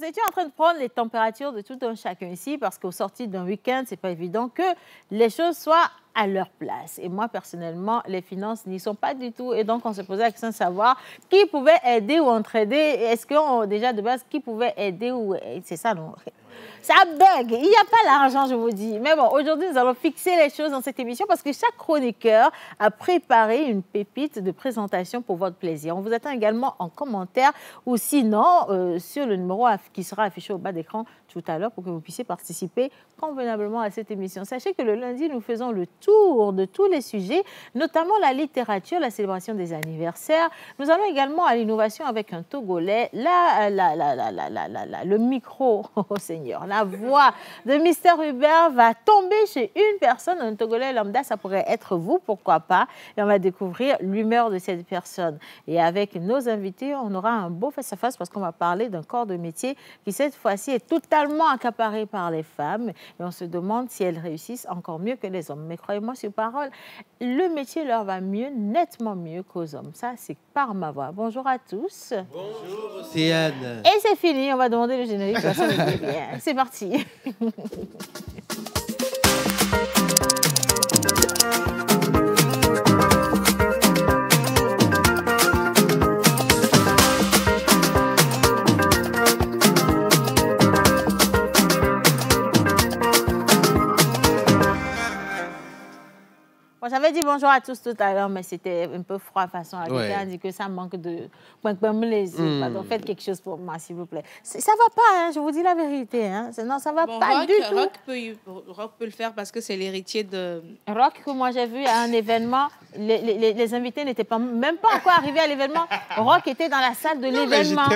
étions en train de prendre les températures de tout un chacun ici parce qu'au sorti d'un week-end, c'est pas évident que les choses soient à leur place. Et moi, personnellement, les finances n'y sont pas du tout. Et donc, on se posait la question de savoir qui pouvait aider ou entraider. Est-ce qu'on, déjà, de base, qui pouvait aider ou... C'est ça, non? Ça bug. Il n'y a pas l'argent, je vous dis. Mais bon, aujourd'hui, nous allons fixer les choses dans cette émission parce que chaque chroniqueur a préparé une pépite de présentation pour votre plaisir. On vous attend également en commentaire ou sinon sur le numéro qui sera affiché au bas d'écran tout à l'heure pour que vous puissiez participer convenablement à cette émission. Sachez que le lundi, nous faisons le tour de tous les sujets, notamment la littérature, la célébration des anniversaires. Nous allons également à l'innovation avec un Togolais. Le micro, oh Seigneur, la voix de Mister Hubert va tomber chez une personne, un Togolais lambda, ça pourrait être vous, pourquoi pas. Et on va découvrir l'humeur de cette personne. Et avec nos invités, on aura un beau face-à-face parce qu'on va parler d'un corps de métier qui, cette fois-ci, est totalement accaparé par les femmes. Et on se demande si elles réussissent encore mieux que les hommes. Mais croyez-moi sur parole, le métier leur va mieux, nettement mieux qu'aux hommes. Ça, c'est par ma voix. Bonjour à tous. Bonjour, Océane. Et c'est fini, on va demander le générique. C'est parti. Bon, j'avais dit bonjour à tous tout à l'heure, mais c'était un peu froid façon à quelqu'un a dit que ça manque de... Donc faites quelque chose pour moi, s'il vous plaît. Ça va pas, hein, je vous dis la vérité. Hein. Non, ça va pas du tout. Rock peut le faire parce que c'est l'héritier de... Rock, que moi j'ai vu à un événement, les invités n'étaient même pas encore arrivés à l'événement. Rock était dans la salle de l'événement.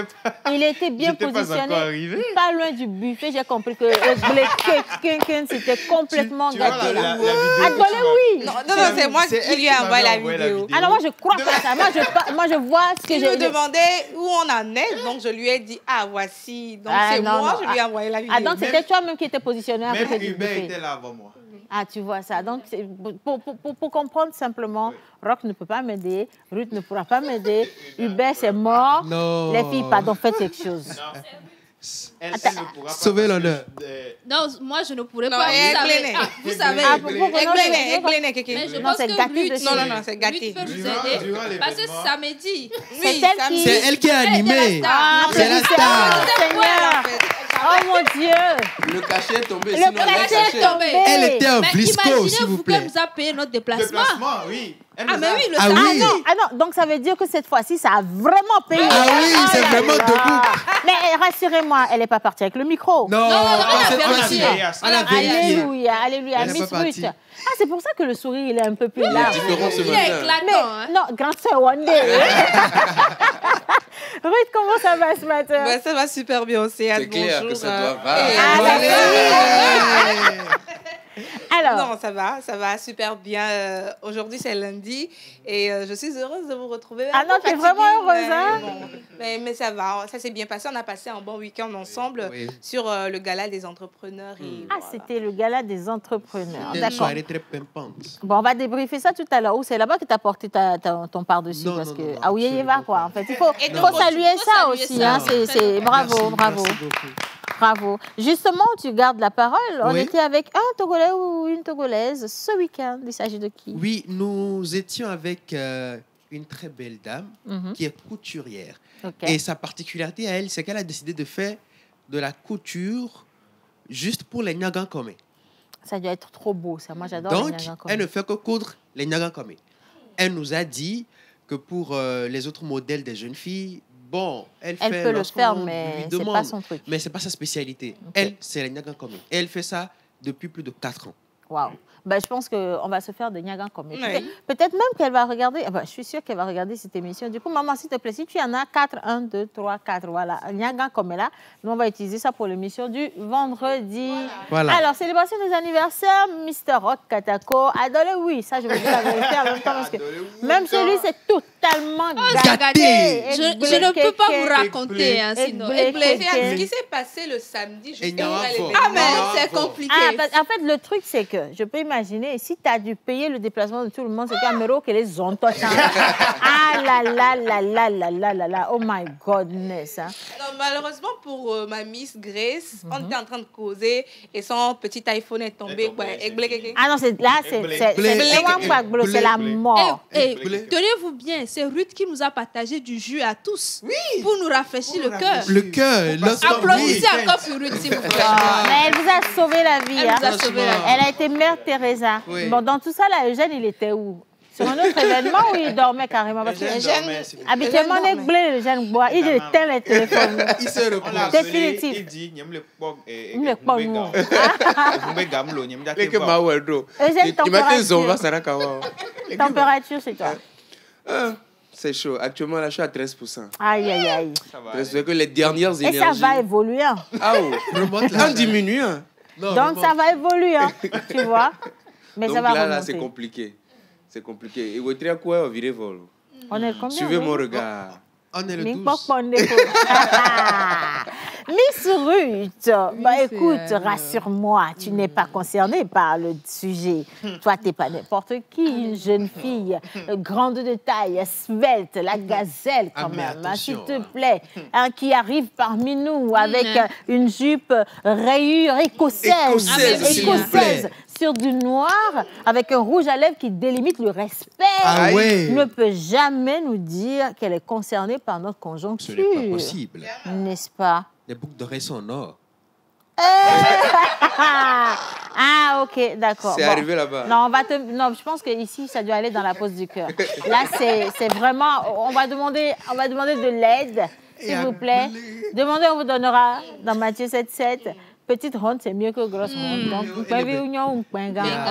Il était bien positionné, pas loin du buffet. J'ai compris que c'était complètement gâté. Oui. Non, c'est moi qui lui ai envoyé la vidéo. Alors moi, je crois pas ça. Moi, je vois ce que je... Il me demandait où on en est, donc je lui ai dit, ah, voici. Donc c'est moi, je lui ai envoyé la vidéo. Ah, donc c'était toi-même qui étais positionné à côté du buffet. Même était là avant moi. Ah, tu vois ça. Donc, pour comprendre simplement, Rock ne peut pas m'aider, Ruth ne pourra pas m'aider, Hubert, c'est mort. Non. Les filles, pardon, faites quelque chose. Elle ne pourra pas sauver l'honneur. Non, moi je ne pourrais non, pas. Vous savez. Mais je pense que Ruth, non, c'est gâté. Ruth peut vous aider parce que samedi. C'est elle qui a animé. C'est la star. Oh mon Dieu! Le cachet est tombé. Le cachet est tombé. Elle était un blisco, s'il vous plaît. Imaginez-vous qu'elle nous a payé notre déplacement. Oui. Ah, mais oui, Ah oui. Ah non, donc ça veut dire que cette fois-ci, ça a vraiment payé. Ah oui, c'est vraiment debout. Mais rassurez-moi, elle n'est pas partie avec le micro. Non, pas cette fois-ci. Alléluia, alléluia. Miss Ruth. Ah, c'est pour ça que le sourire, il est un peu plus large. Il est éclatant. Non, grande sœur One Day. Ruth, comment ça va ce matin? Bah, ça va super bien, Océane. C'est clair que ça doit va. Alors. Non, ça va super bien. Aujourd'hui, c'est lundi et je suis heureuse de vous retrouver. Ah non, tu es vraiment heureuse, hein? Mais ça va, ça s'est bien passé. On a passé un bon week-end ensemble sur le gala des entrepreneurs. Et voilà. C'était le gala des entrepreneurs. D'accord. Une soirée très pimpante. Bon, on va débriefer ça tout à l'heure. Ou c'est là-bas que tu as porté ton par-dessus? Parce que ah oui, il va quoi. En fait, il faut saluer ça aussi. Hein. C'est bravo, bravo. Bravo. Justement, tu gardes la parole. On était avec un Togolais ou une Togolaise ce week-end. Il s'agit de qui? Oui, nous étions avec une très belle dame qui est couturière. Et sa particularité à elle, c'est qu'elle a décidé de faire de la couture juste pour les Nyagankomé. Ça doit être trop beau, ça. Moi, j'adore les Nyagankomé. Donc, elle ne fait que coudre les Nyagankomé. Elle nous a dit que pour les autres modèles des jeunes filles, bon, elle peut le faire, mais c'est pas son truc. Mais c'est pas sa spécialité. Elle, c'est les Nyagankomé. Et elle fait ça depuis plus de 4 ans. Waouh. Ben, je pense qu'on va se faire des Nyagankomé. Peut-être même qu'elle va regarder, je suis sûre qu'elle va regarder cette émission. Du coup, maman, s'il te plaît, si tu en as 4, 1, 2, 3, 4, voilà, Nyagankomé là, nous on va utiliser ça pour l'émission du vendredi. Voilà. Alors, célébration des anniversaires, Mister Rock Katako, Adolé, oui, ça je vais dire la vérité en même temps parce que même celui, c'est totalement gâté. Je ne peux pas vous raconter, hein, sinon. Ce qui s'est passé le samedi, juste après l'événement. Ah, mais c'est compliqué. En fait, le truc, c'est que je peux imaginer, si tu as dû payer le déplacement de tout le monde, c'est Camero qui les ont. Ah là là là là là là là là, oh my goodness. Hein. Non, Malheureusement pour ma Miss Grace, on était en train de causer et son petit iPhone est tombé. Ah non, c'est la mort. Tenez-vous bien, c'est Ruth qui nous a partagé du jus à tous pour nous rafraîchir le cœur. Le cœur. Applaudissez encore pour Ruth, s'il vous plaît. Mais elle vous a sauvé la vie. Elle vous a sauvé la vie. Elle a été Mère Teresa. Bon, dans tout ça, là, Eugène, il était où? Sur un autre événement où il dormait carrément. Parce que habituellement, on est blé, Eugène boit. Il éteint les téléphones. Il se repose. Définitif. Il dit, il me température chez toi. C'est chaud. Actuellement, là, je suis à 13%. Aïe, aïe, aïe. C'est que les dernières énergies... Et ça va évoluer. Ah, on diminue. Donc, ça va évoluer, tu vois. Mais donc ça va là, remonter. C'est compliqué. C'est compliqué. Et vous êtes quoi au viré vol? On est combien? Suivez mon regard. On est le 12. Miss Ruth, bah écoute, rassure-moi, tu n'es pas concernée par le sujet. Toi, tu n'es pas n'importe qui, une jeune fille, grande de taille, svelte, la gazelle quand même, s'il te plaît, qui arrive parmi nous avec une jupe rayure écossaise, sur du noir, avec un rouge à lèvres qui délimite le respect. Ah ouais. Ne peut jamais nous dire qu'elle est concernée par notre conjoncture. Ce n'est pas possible. N'est-ce pas? Les boucles d'oreilles sont en or. Ah, ok, d'accord. C'est arrivé là-bas. Non, non, je pense qu'ici, ça doit aller dans la pose du cœur. Là, c'est vraiment... On va demander de l'aide, s'il vous plaît. Demandez, on vous donnera dans Matthieu 7,7. Petite ronde, c'est mieux que grosse ronde. Donc, on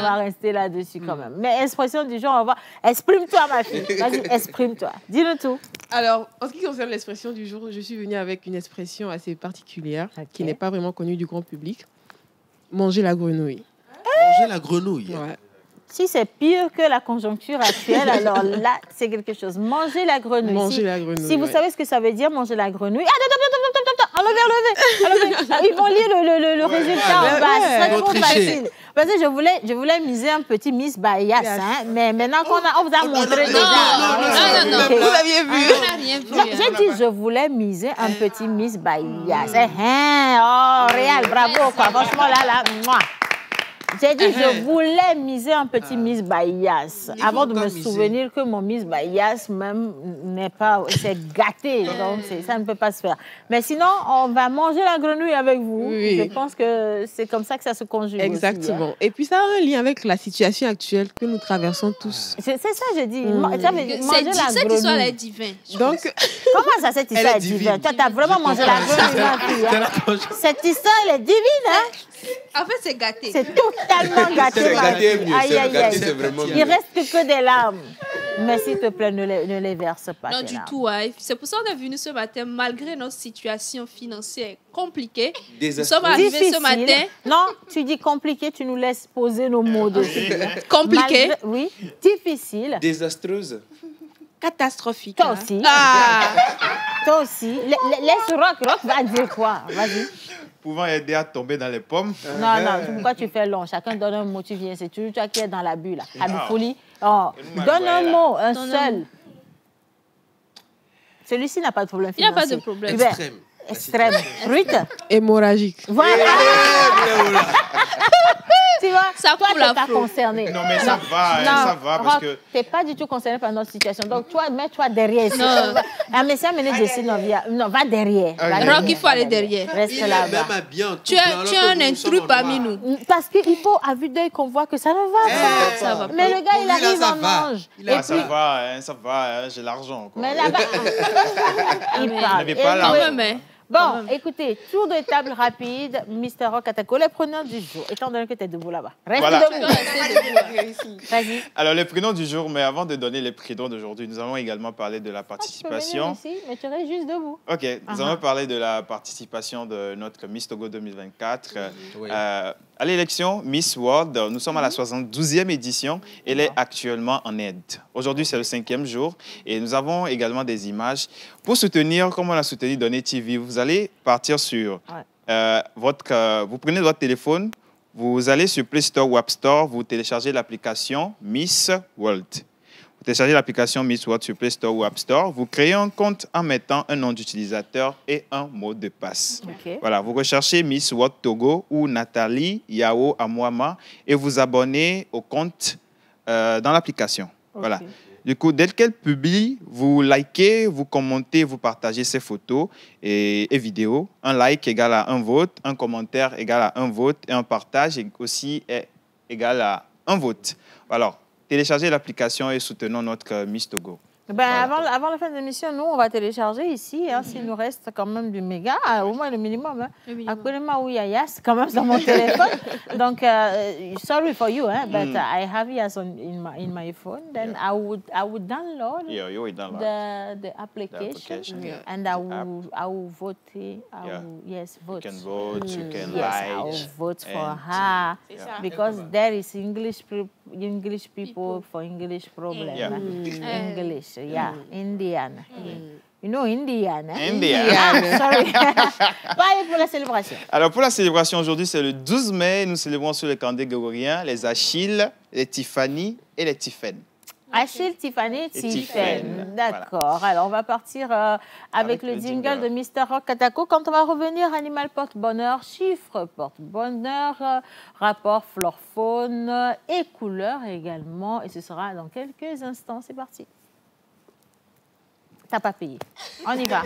va rester là-dessus quand même. Mais expression du jour, on va voir. Exprime-toi, ma fille. Vas-y, exprime-toi. Dis-le tout. Alors, en ce qui concerne l'expression du jour, je suis venue avec une expression assez particulière qui n'est pas vraiment connue du grand public. Manger la grenouille. Manger la grenouille. Ouais. Si c'est pire que la conjoncture actuelle, alors là, c'est quelque chose. Manger la grenouille. Manger la grenouille. Si vous savez ce que ça veut dire, manger la grenouille. Ah, enlevez. Ils vont lire le résultat en bas. Ce serait trop facile. Parce que je voulais miser un petit Miss Baïas, mais maintenant on vous a montré déjà. Non. Vous aviez vu. On n'a rien vu. J'ai dit je voulais miser un petit Miss Baïas. Oh, Réal, bravo, quoi. Franchement, là, moi. J'ai dit, je voulais miser un petit Miss Baïas avant de me souvenir que mon Miss Baïas même n'est pas... C'est gâté, donc ça ne peut pas se faire. Mais sinon, on va manger la grenouille avec vous. Oui. Je pense que c'est comme ça que ça se conjugue. Exactement. Aussi, Et puis, ça a un lien avec la situation actuelle que nous traversons tous. C'est ça, je dis. Manger la grenouille. Cette histoire est divine. Donc, comment ça, cette histoire est divine? Toi, tu as vraiment mangé la grenouille, ma fille. Cette histoire, elle est divine, hein? En fait, c'est gâté. C'est totalement gâté. C'est gâté mieux. Aïe, aïe, aïe. C'est vraiment mieux. Il reste que des larmes. Mais s'il te plaît, ne les verse pas. Non, du tout. C'est pour ça qu'on est venu ce matin, malgré notre situation financière compliquée. Nous sommes arrivés ce matin. Non, tu dis compliqué, tu nous laisses poser nos mots dessus. Compliqué. Oui, difficile. Désastreuse. Catastrophique. Toi aussi. Toi aussi. Laisse Rock va dire quoi? Vas-y. Pouvant aider à tomber dans les pommes. Non, pourquoi tu fais long? Chacun donne un mot, tu viens. C'est toujours toi qui es dans la bulle, là. Abifouli. Oh, donne un mot, un seul. Celui-ci n'a pas de problème financier. Il n'a pas de problème. Extrême. Ruth? Hémorragique. Voilà. Tu vois, ça toi, tu n'es pas concerné. Non, mais ça va, parce que... Tu n'es pas du tout concerné par notre situation. Donc, toi, mets-toi derrière. Un message mené d'ici, non, va derrière. Rock, il faut aller derrière. Reste là-bas. Tu es un intrus parmi nous. Parce qu'il faut, à vue d'œil, qu'on voit que ça ne va pas. Ça va. Mais le gars, il arrive en mange. Ça va, j'ai l'argent. Mais là-bas, il parle. Bon, écoutez, tour de table rapide. Mr. Rock Attaco, les prénoms du jour, étant donné que tu es debout là-bas. Reste debout. Vas-y. Alors, les prénoms du jour, mais avant de donner les prénoms d'aujourd'hui, nous allons également parler de la participation. Tu peux venir ici, mais tu restes juste debout. OK, nous allons parler de la participation de notre Miss Togo 2024. À l'élection Miss World, nous sommes à la 72e édition. Elle est actuellement en aide. Aujourd'hui, c'est le 5e jour et nous avons également des images. Pour soutenir, comme on a soutenu Donner TV, vous allez partir sur vous prenez votre téléphone, vous allez sur Play Store ou App Store, vous téléchargez l'application Miss World. Vous téléchargez l'application Miss World sur Play Store ou App Store. Vous créez un compte en mettant un nom d'utilisateur et un mot de passe. Voilà, vous recherchez Miss World Togo ou Nathalie Yao Amouama et vous abonnez au compte dans l'application. Voilà. Du coup, dès qu'elle publie, vous likez, vous commentez, vous partagez ses photos et vidéos. Un like égale à un vote, un commentaire égale à un vote et un partage aussi est égal à un vote. Alors, téléchargez l'application et soutenons notre Miss Togo. Ben, voilà. avant la fin de l'émission, nous, on va télécharger ici, hein, s'il nous reste quand même du méga, au moins le minimum. Hein. Actuellement, oui, c'est quand même sur mon téléphone. Donc, sorry for you, hein, but I have it in my phone. Then I would download the application and I will vote. Yes, vote. You can vote, you can yes, I will vote for her because there is English people for English problem. English. Yeah, Indian. You know Indian, hein? Indian. Sorry. Allez pour la célébration. Alors, pour la célébration, aujourd'hui, c'est le 12 mai. Nous célébrons sur le calendrier grégorien les Achille, les Tiffany et les Tiffen. Achille, Tiffany, Tiffen. D'accord. Voilà. Alors, on va partir avec le jingle de Mr. Rock Katako. Quand on va revenir, animal porte-bonheur, chiffre porte-bonheur, rapport flore-faune et couleur également. Et ce sera dans quelques instants. C'est parti. T'as pas payé. On y va.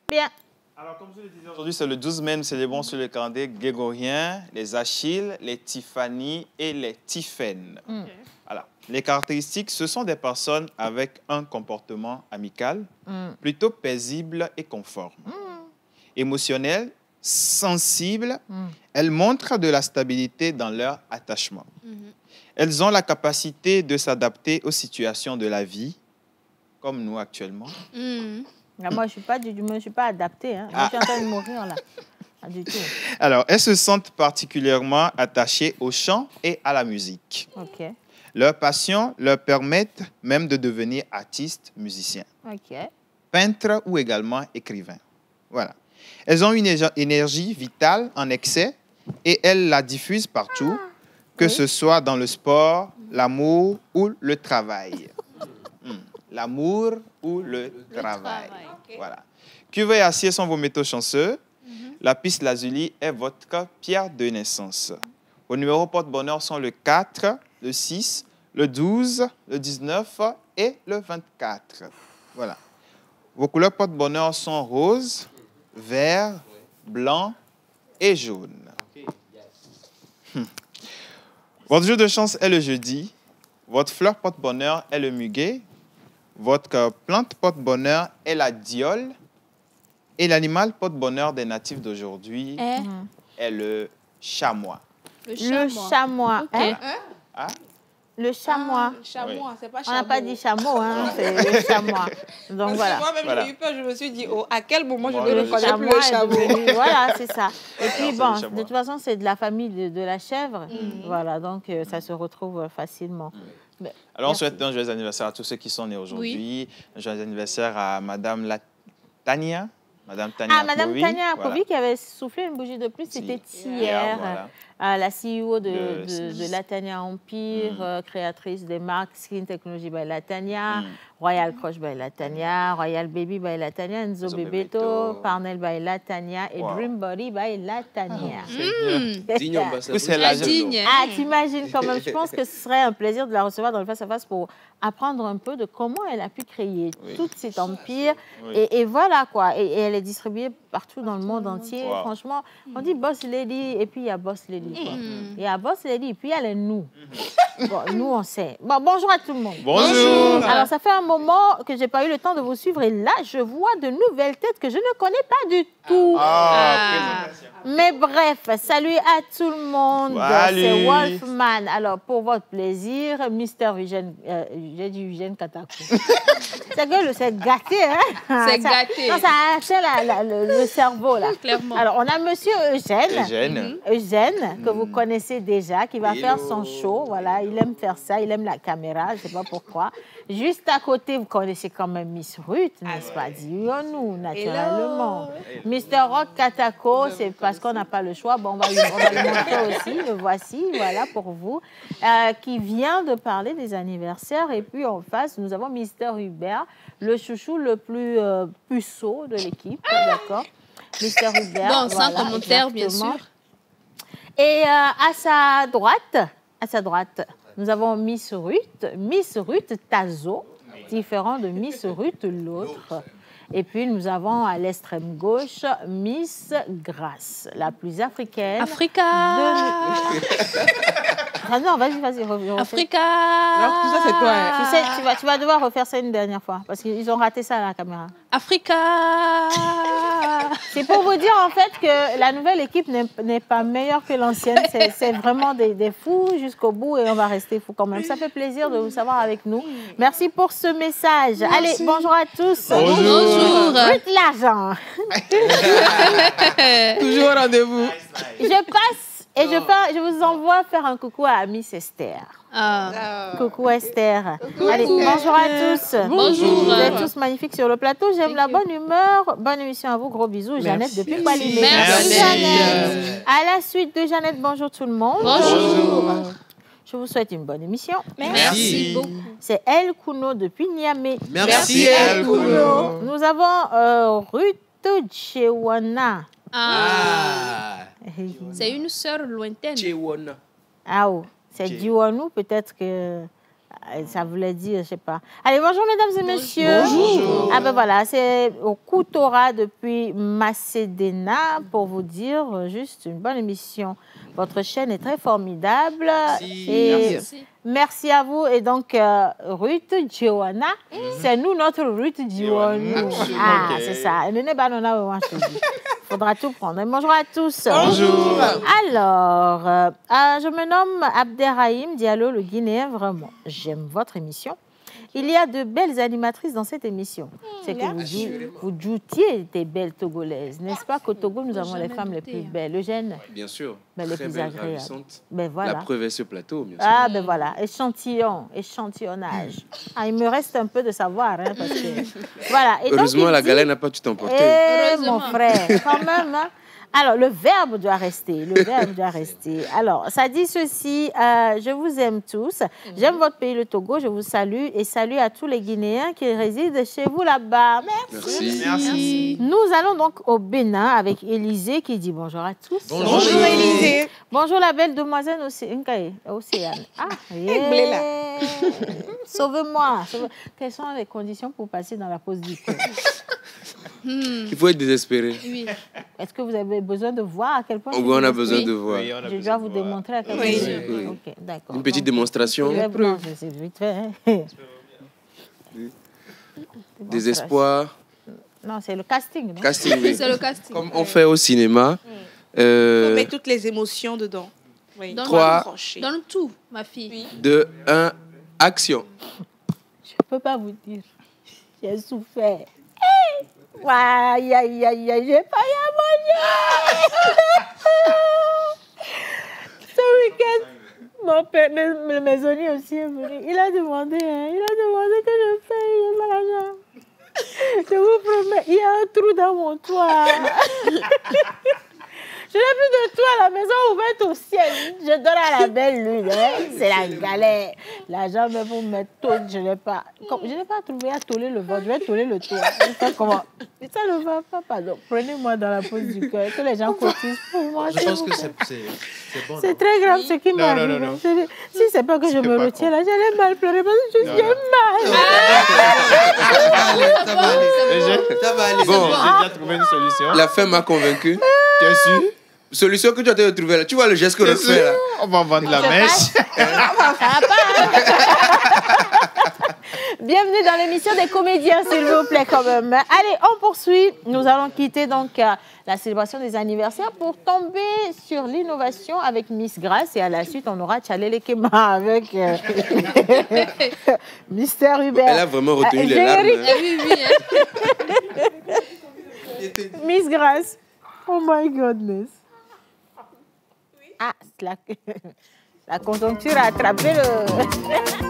Bien. Alors, comme je le disais, aujourd'hui, c'est le 12 mai. Nous célébrons sur le calendrier grégorien les Achille, les Tiffany et les Tiffen. Voilà. Les caractéristiques, ce sont des personnes avec un comportement amical, plutôt paisible et conforme. Émotionnelles, sensibles, elles montrent de la stabilité dans leur attachement. Elles ont la capacité de s'adapter aux situations de la vie, comme nous actuellement. Moi, je ne suis pas adaptée. Hein. Je suis en train de mourir, là. Pas du tout. Alors, elles se sentent particulièrement attachées au chant et à la musique. Leurs passions leur permettent même de devenir artistes, musiciens, peintres ou également écrivains. Voilà. Elles ont une énergie vitale en excès et elles la diffusent partout, que ce soit dans le sport, l'amour ou le travail. L'amour ou le travail. Voilà. Cuivre et acier sont vos métaux chanceux. La piste lazuli est votre pierre de naissance. Vos numéros porte-bonheur sont le 4, le 6, le 12, le 19 et le 24. Voilà. Vos couleurs porte-bonheur sont rose, vert, blanc et jaune. Votre jour de chance est le jeudi. Votre fleur porte-bonheur est le muguet. Votre plante porte-bonheur est la diole. Et l'animal porte-bonheur des natifs d'aujourd'hui est le chamois. Le chamois. Le chamois. Chamois, c'est pas chameau. On n'a pas dit chameau, hein, c'est le chamois. Donc voilà. Moi-même, j'ai eu peur, je me suis dit, à quel moment je vais reconnaître le chameau. Voilà, c'est ça. Et puis, bon, de toute façon, c'est de la famille de la chèvre. Voilà, donc ça se retrouve facilement. Alors, on souhaite un joyeux anniversaire à tous ceux qui sont nés aujourd'hui. Un joyeux anniversaire à Madame Tania. Madame Tania Apovi qui avait soufflé une bougie de plus, c'était hier. La CEO de Latania Empire, créatrice des marques Skin Technology by Latania, Royal Crush by Latania, Royal Baby by Latania, Enzo Bebeto, Parnell by Latania et Dream Body by Latania. C'est la digne. Ah, t'imagines quand même. Je pense que ce serait un plaisir de la recevoir dans le face-à-face pour apprendre un peu de comment elle a pu créer tout cet empire. Et voilà, quoi. Et elle est distribuée partout dans le monde entier. Franchement, on dit Boss Lady et puis il y a Boss Lady. Il y a Boss Lady et puis il y a les nous. Bon, nous, on sait. Bon, bonjour à tout le monde. Bonjour. Alors, ça fait un moment que je n'ai pas eu le temps de vous suivre et là, je vois de nouvelles têtes que je ne connais pas du tout. Mais bref, salut à tout le monde. C'est Wolfman. Alors, pour votre plaisir, Mr. Eugène, j'ai dit Eugène Katako. C'est gâté, hein? C'est gâté. Non, ça a acheté le cerveau, là. Clairement. Alors, on a Monsieur Eugène. Eugène. que vous connaissez déjà, qui va faire son show. Voilà, il aime faire ça, il aime la caméra, je ne sais pas pourquoi. Juste à côté, vous connaissez quand même Miss Ruth, n'est-ce pas? Dis-nous, naturellement. Mr. Rock Katako, c'est parce qu'on n'a pas le choix. Bon, on va le montrer aussi. Le voici, voilà, pour vous, qui vient de parler des anniversaires. Et puis, en face, nous avons Mr. Hubert, le chouchou le plus puceau de l'équipe, d'accord? Mr. Hubert. Bon, sans commentaire, bien sûr. Et à sa droite, nous avons Miss Ruth Tazo, différent de Miss Ruth l'autre. Et puis, nous avons à l'extrême gauche Miss Grace, la plus africaine. Africa. Ah non, vas-y, reviens. Africa. Alors, tout ça, c'est toi. Hein. Tu sais, tu vas devoir refaire ça une dernière fois, parce qu'ils ont raté ça à la caméra. Africa. C'est pour vous dire, en fait, que la nouvelle équipe n'est pas meilleure que l'ancienne. C'est vraiment des fous jusqu'au bout, et on va rester fous quand même. Ça fait plaisir de vous savoir avec nous. Merci pour ce message. Merci. Allez, bonjour à tous. Bonjour. Ruth l'argent. Toujours au rendez-vous. Je passe et je vous envoie faire un coucou à Miss Esther. Coucou Esther. Coucou. Allez, bonjour à tous. Bonjour. Vous êtes tous magnifiques sur le plateau. J'aime la bonne humeur. Bonne émission à vous. Gros bisous. Jeannette depuis Palimé. Merci. Jeannette. À la suite de Jeannette, bonjour tout le monde. Bonjour. Je vous souhaite une bonne émission. Merci beaucoup. C'est El Kuno depuis Niamey. Merci El Kuno. Nous avons Ruth Chewana. C'est une sœur lointaine. Ah oh, c'est Diouanou, peut-être que ça voulait dire, je ne sais pas. Allez, bonjour mesdames et messieurs. Bonjour. Ah ben voilà, c'est au Koutora depuis Macédéna pour vous dire juste une bonne émission. Votre chaîne est très formidable. Merci. Et merci à vous. Et donc, Ruth Joanna, c'est nous notre Ruth Joanna. Ah, c'est ça. Il faudra tout prendre. Et bonjour à tous. Bonjour. Alors, je me nomme Abderrahim Diallo, le Guinéen. Vraiment, j'aime votre émission. Il y a de belles animatrices dans cette émission. C'est que vous doutiez des belles Togolaises. N'est-ce pas qu'au Togo, nous avons les femmes les plus belles. Eugène? Bien sûr. Les Très plus belle, agréables. ravissante. Ben voilà. La preuve est ce plateau, bien sûr. Ah, ben voilà, échantillonnage. Ah, il me reste un peu de savoir, hein, parce que... Voilà. Et Heureusement, donc, la dit, galère n'a pas tout emporté. mon frère, quand même, hein. Alors, le verbe doit rester. Alors, ça dit ceci, je vous aime tous. J'aime votre pays, le Togo. Je vous salue et salue à tous les Guinéens qui résident chez vous là-bas. Merci. Nous allons donc au Bénin avec Élisée qui dit bonjour à tous. Bonjour Élisée. Bonjour la belle demoiselle Océane. Ah, yeah. Sauve-moi. Quelles sont les conditions pour passer dans la pause du cœur? Il faut être désespéré. Oui. Est-ce que vous avez besoin de voir à quel point... Oui, on a besoin de voir. Oui, on a Je besoin dois vous de voir. démontrer à quel point... Oui. Ok, d'accord. Une petite démonstration. C'est vite fait. Désespoir. Non, c'est le casting. Non? Casting, oui. C'est le casting. Comme on fait au cinéma. On met toutes les émotions dedans. Oui. Donne, 3, donne tout, ma fille. Oui. 2, 1, action. Je ne peux pas vous dire. J'ai souffert. Aïe, aïe, aïe, aïe, j'ai pas eu à manger. Ce week-end, mon père, le maisonnier aussi est venu. Il a demandé que je paye l'argent. Je vous promets, il y a un trou dans mon toit. Je n'ai plus de toit, la maison ouverte au ciel. Je donne à la belle lune. Hein. C'est la galère. L'argent, même pour mettre tout, je n'ai pas trouvé à toller le ventre. Je vais toller le toit. Je sais comment. Et ça ne va pas, pardon. Prenez-moi dans la pause du cœur. Que les gens cotisent pour moi. Je pense que c'est bon. C'est très grave ce qui m'arrive. Non. Si c'est pas que je me retiens là, j'allais mal pleurer parce que j'ai mal. Ça va aller. Bon, J'ai déjà trouvé une solution. la fin m'a convaincu. Tu es sûr? Solution que tu as trouvé là. Tu vois le geste que je fais là. On va vendre la mèche. Ça va pas. Bienvenue dans l'émission des comédiens, s'il vous plaît, quand même. Allez, on poursuit. Nous allons quitter donc la célébration des anniversaires pour tomber sur l'innovation avec Miss Grace. Et à la suite, on aura Tchalele Kema avec Mr. Hubert. Elle a vraiment retenu les larmes. Miss Grace. Oh my goodness. Ah, la conjoncture a attrapé le...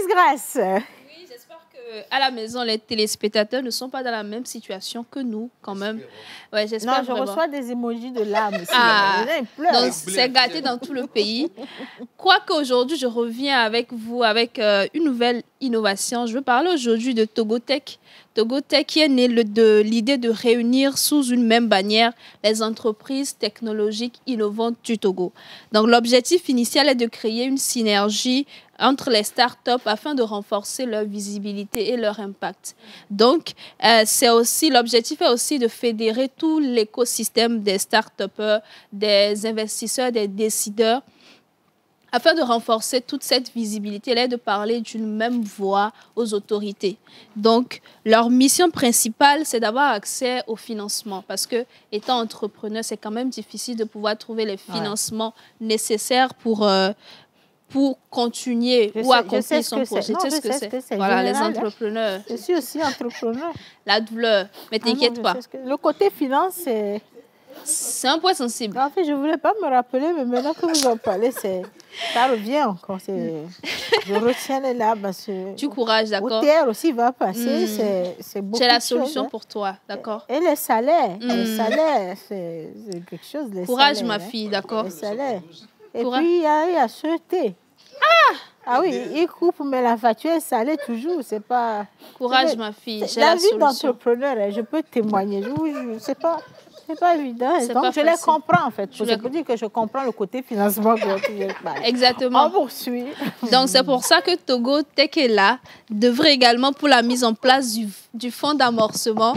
Grâce. Oui, j'espère qu'à la maison, les téléspectateurs ne sont pas dans la même situation que nous, quand même. Ouais, j'espère. Non, je reçois des emojis de larmes aussi. Ah, donc c'est gâté dans tout le pays. Quoique aujourd'hui, je reviens avec vous avec une nouvelle innovation. Je veux parler aujourd'hui de Togotech. Togotech qui est né de l'idée de réunir sous une même bannière les entreprises technologiques innovantes du Togo. Donc l'objectif initial est de créer une synergie entre les startups afin de renforcer leur visibilité et leur impact. Donc, l'objectif est aussi de fédérer tout l'écosystème des startupers, des investisseurs, des décideurs, afin de renforcer toute cette visibilité et de parler d'une même voix aux autorités. Donc, leur mission principale, c'est d'avoir accès au financement parce que, étant entrepreneur, c'est quand même difficile de pouvoir trouver les financements nécessaires pour continuer ou accomplir son projet. Je sais ce que c'est. Voilà, général, les entrepreneurs. Je suis aussi entrepreneur. La douleur. Mais t'inquiète pas. Le côté finance, c'est un point sensible. En fait, je ne voulais pas me rappeler, mais maintenant que vous en parlez, ça revient encore. Je retiens les larmes. Du courage, d'accord. OTR aussi va passer. C'est beaucoup. J'ai la solution pour toi, d'accord. Et les salaires. Les salaires, c'est quelque chose. Courage, salaires, ma fille, d'accord. Les salaires. Et puis, il y a la sûreté. Ah oui, il coupe, mais la facture est salée toujours. C'est pas... Courage, ma fille, j'ai la solution. La vie d'entrepreneur, je peux témoigner. C'est pas évident. Donc, je les comprends, en fait. Je peux dire que je comprends le côté financement. Exactement. On poursuit. Donc, c'est pour ça que Togotech est là, devrait également pour la mise en place du fonds d'amorcement